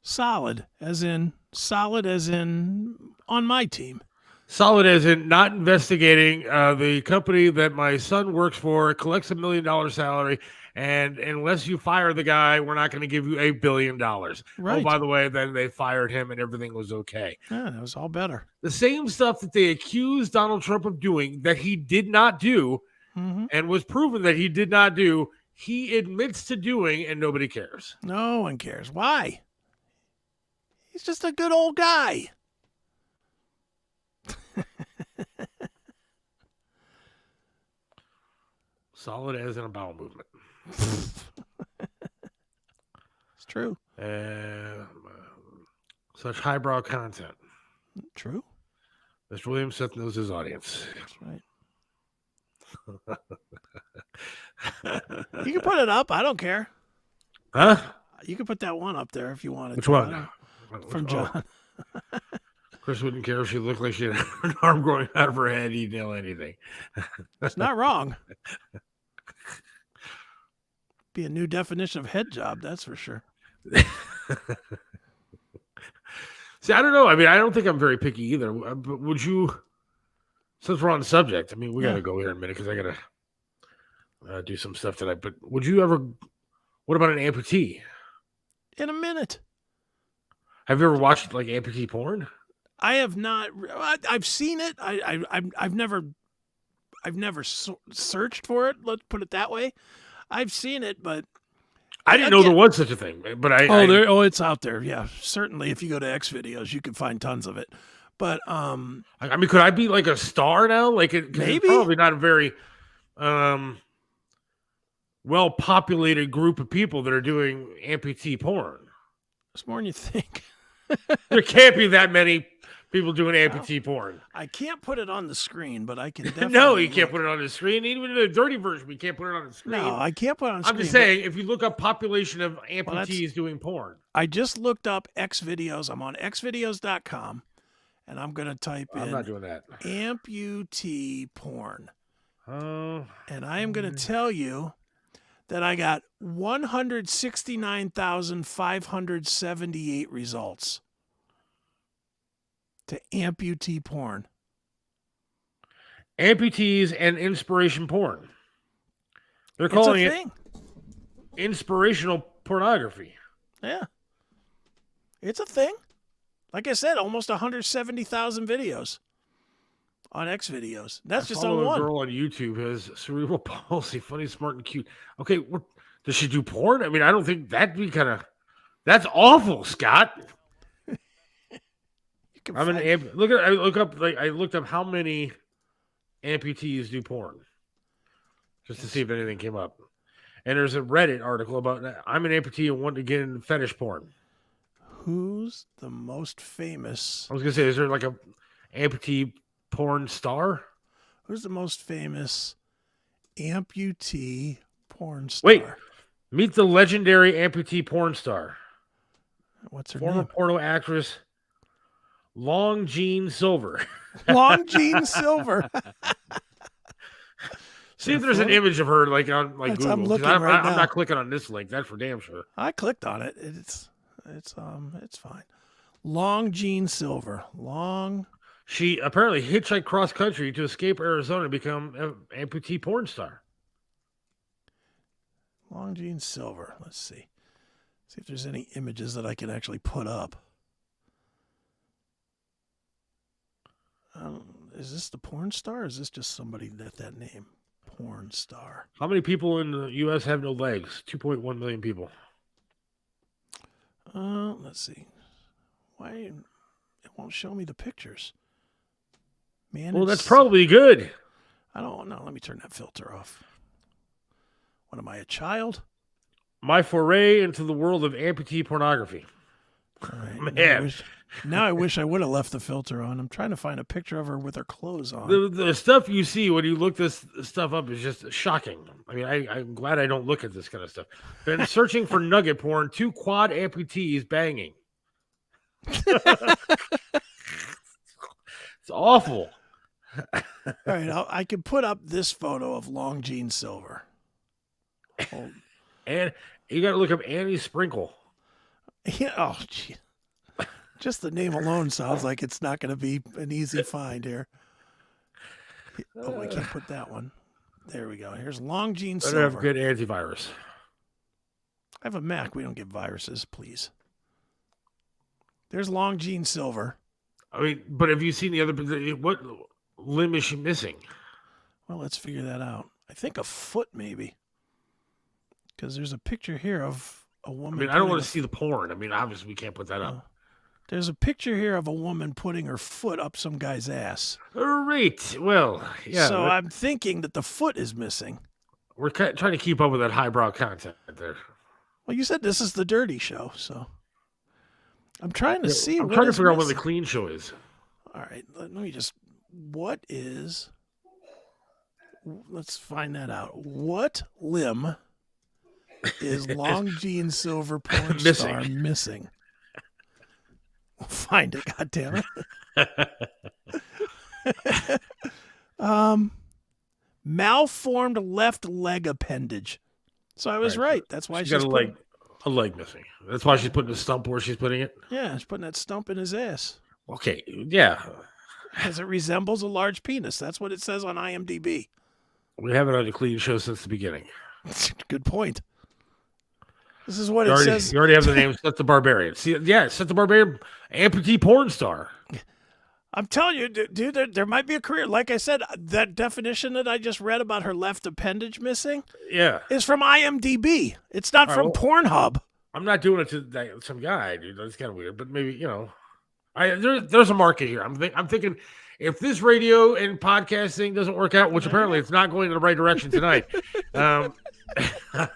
solid as in on my team. Solid as in not investigating the company that my son works for, collects $1 million salary, and unless you fire the guy, we're not going to give you $1 billion. Right. Oh, by the way, then they fired him and everything was okay. Yeah, that was all better. The same stuff that they accused Donald Trump of doing that he did not do and was proven that he did not do, he admits to doing, and nobody cares. No one cares. Why? He's just a good old guy. Solid as in a bowel movement. It's true. Such highbrow content. True. Mr. Williams Seth knows his audience. That's right. You can put it up. I don't care. Huh? You can put that one up there if you wanted. Which one? From John. Chris wouldn't care if she looked like she had an arm growing out of her head. He'd nail anything. It's not wrong. Be a new definition of head job, that's for sure. See, I don't know. I mean, I don't think I'm very picky either. But would you, since we're on the subject, I mean, we got to go here in a minute because I got to do some stuff tonight. But would you ever, what about an amputee? In a minute. Have you ever watched like amputee porn? I have not. I've seen it. I've never searched for it. Let's put it that way. I've seen it, but I didn't know there was such a thing. But it's out there. Yeah, certainly. If you go to X videos, you can find tons of it. But I mean, could I be like a star now? Like maybe it's probably not a very well populated group of people that are doing amputee porn. It's more than you think. There can't be that many people doing amputee porn. I can't put it on the screen, but I can definitely. No, you can't put it on the screen. Even in the dirty version, we can't put it on the screen. No, I can't put it on the screen. I'm just saying, if you look up population of amputees doing porn. I just looked up X videos. I'm on xvideos.com, and I'm going to type in. I'm not doing that. Amputee porn. Oh. And I am going to tell you that I got 169,578 results to amputee porn. Amputees and inspiration porn. They're calling it inspirational pornography. Yeah. It's a thing. Like I said, almost 170,000 videos on X videos. That's just on one. A girl on YouTube has cerebral palsy, funny, smart, and cute. Okay, does she do porn? I mean, I don't think that'd be that's awful, Scott. I looked up how many amputees do porn, just to see if anything came up. And there's a Reddit article about I'm an amputee and want to get into fetish porn. Who's the most famous? I was gonna say, is there like a amputee porn star? Who's the most famous amputee porn star? Wait, meet the legendary amputee porn star. What's her Former name? porno actress Long Jean Silver. Long Jean Silver. See if there's an image of her like on Google. I'm looking I'm right now. not clicking on this link. That's for damn sure. I clicked on it. It's fine. Long Jean Silver. She apparently hitchhiked cross country to escape Arizona and become an amputee porn star. Long Jean Silver. Let's see. See if there's any images that I can actually put up. Is this the porn star? Or is this just somebody that name? Porn star. How many people in the U.S. have no legs? 2.1 million people. Let's see. Why it won't show me the pictures? Man, well, that's probably good. I don't know. Let me turn that filter off. What am I, a child? My foray into the world of amputee pornography. All right. Man. Now I wish I would have left the filter on. I'm trying to find a picture of her with her clothes on. The stuff you see when you look this stuff up is just shocking. I mean, I'm glad I don't look at this kind of stuff. Been searching for nugget porn, 2 quad amputees banging. It's awful. All right, I can put up this photo of Long Jean Silver. And you got to look up Annie Sprinkle. Yeah, oh, gee. Just the name alone sounds like it's not going to be an easy find here. Oh, I can't put that one. There we go. Here's Long Jean Silver. Better have good antivirus. I have a Mac. We don't get viruses, please. There's Long Jean Silver. I mean, but have you seen the other? What limb is she missing? Well, let's figure that out. I think a foot, maybe. Because there's a picture here of a woman. I mean, I don't want to see the porn. I mean, obviously, we can't put that up. There's a picture here of a woman putting her foot up some guy's ass. Right. Well, yeah. So I'm thinking that the foot is missing. We're trying to keep up with that highbrow content there. Well, you said this is the dirty show, so I'm trying to see. I'm trying to figure out what the clean show is. All right, let me just. What is? Let's find that out. What limb is Long Gene Silver porn star missing? We'll find it. God damn it. Malformed left leg appendage. So I was right. That's why she's got a leg missing. That's why she's putting the stump where she's putting it. Yeah, she's putting that stump in his ass. Okay, yeah. As it resembles a large penis. That's what it says on IMDb. We haven't had a clean show since the beginning. Good point. This is what it says. You already have the name Seth the Barbarian. See, yeah, Seth the Barbarian, amputee porn star. I'm telling you, dude, there might be a career. Like I said, that definition that I just read about her left appendage missing is from IMDb. It's not from Pornhub. I'm not doing it to some guy, dude. That's kind of weird, but maybe, there's a market here. I'm thinking if this radio and podcasting doesn't work out, which apparently it's not going in the right direction tonight, I'm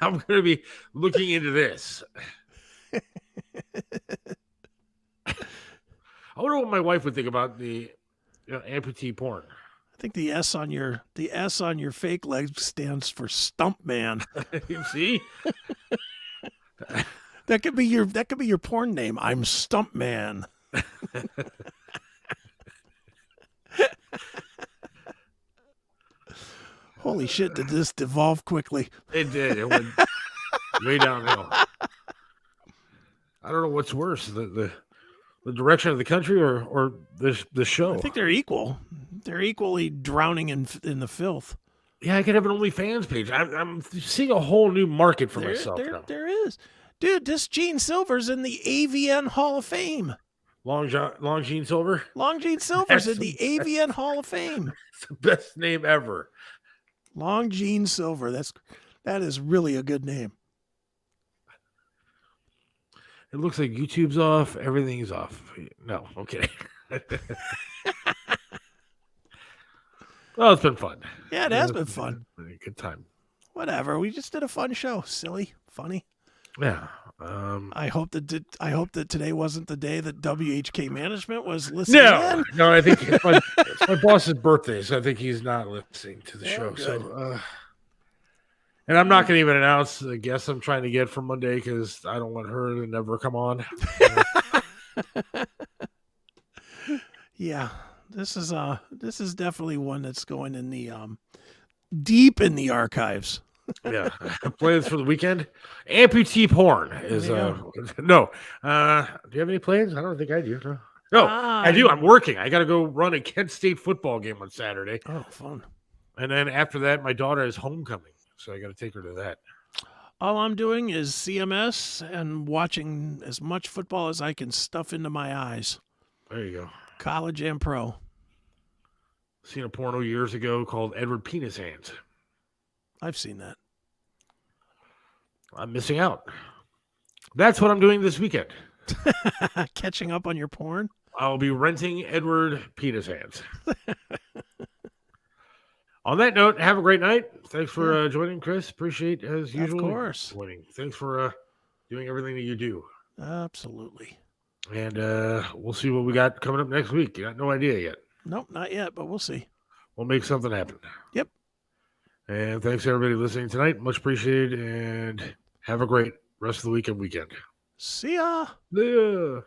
going to be looking into this. I wonder what my wife would think about the amputee porn. I think the S on your fake leg stands for Stump Man. You see? That could be your porn name. I'm Stump Man. Holy shit, did this devolve quickly? It did. It went way downhill. I don't know what's worse, the direction of the country or the show. I think they're equal. They're equally drowning in the filth. Yeah, I could have an OnlyFans page. I'm seeing a whole new market for myself now. There is. Dude, this Gene Silver's in the AVN Hall of Fame. Long Gene Silver? Long Gene Silver's in the AVN Hall of Fame. It's the best name ever. Long Gene Silver. That is really a good name. It looks like YouTube's off. Everything's off. No, okay. Well, it's been fun. Yeah, it has been fun. Good time. Whatever. We just did a fun show. Silly, funny. Yeah. I hope that today wasn't the day that WHK management was listening. No, I think it's my boss's birthday, so I think he's not listening to the show. Good. So, and I'm not going to even announce the guest I'm trying to get for Monday because I don't want her to never come on. Yeah, this is definitely one that's going in the deep in the archives. Yeah, plans for the weekend. Amputee porn is no. Do you have any plans? I don't think I do. No, I do. I'm working. I got to go run a Kent State football game on Saturday. Oh, fun! And then after that, my daughter is homecoming, so I got to take her to that. All I'm doing is CMS and watching as much football as I can stuff into my eyes. There you go. College and pro. Seen a porno years ago called Edward Penis Hands. I've seen that. I'm missing out. That's what I'm doing this weekend. Catching up on your porn? I'll be renting Edward Penis Hands. On that note, have a great night. Thanks for joining, Chris. Appreciate, as usual, of course. Winning. Thanks for doing everything that you do. Absolutely. And we'll see what we got coming up next week. You got no idea yet. Nope, not yet, but we'll see. We'll make something happen. Yep. And thanks to everybody listening tonight. Much appreciated. And have a great rest of the week and weekend. See ya. Yeah.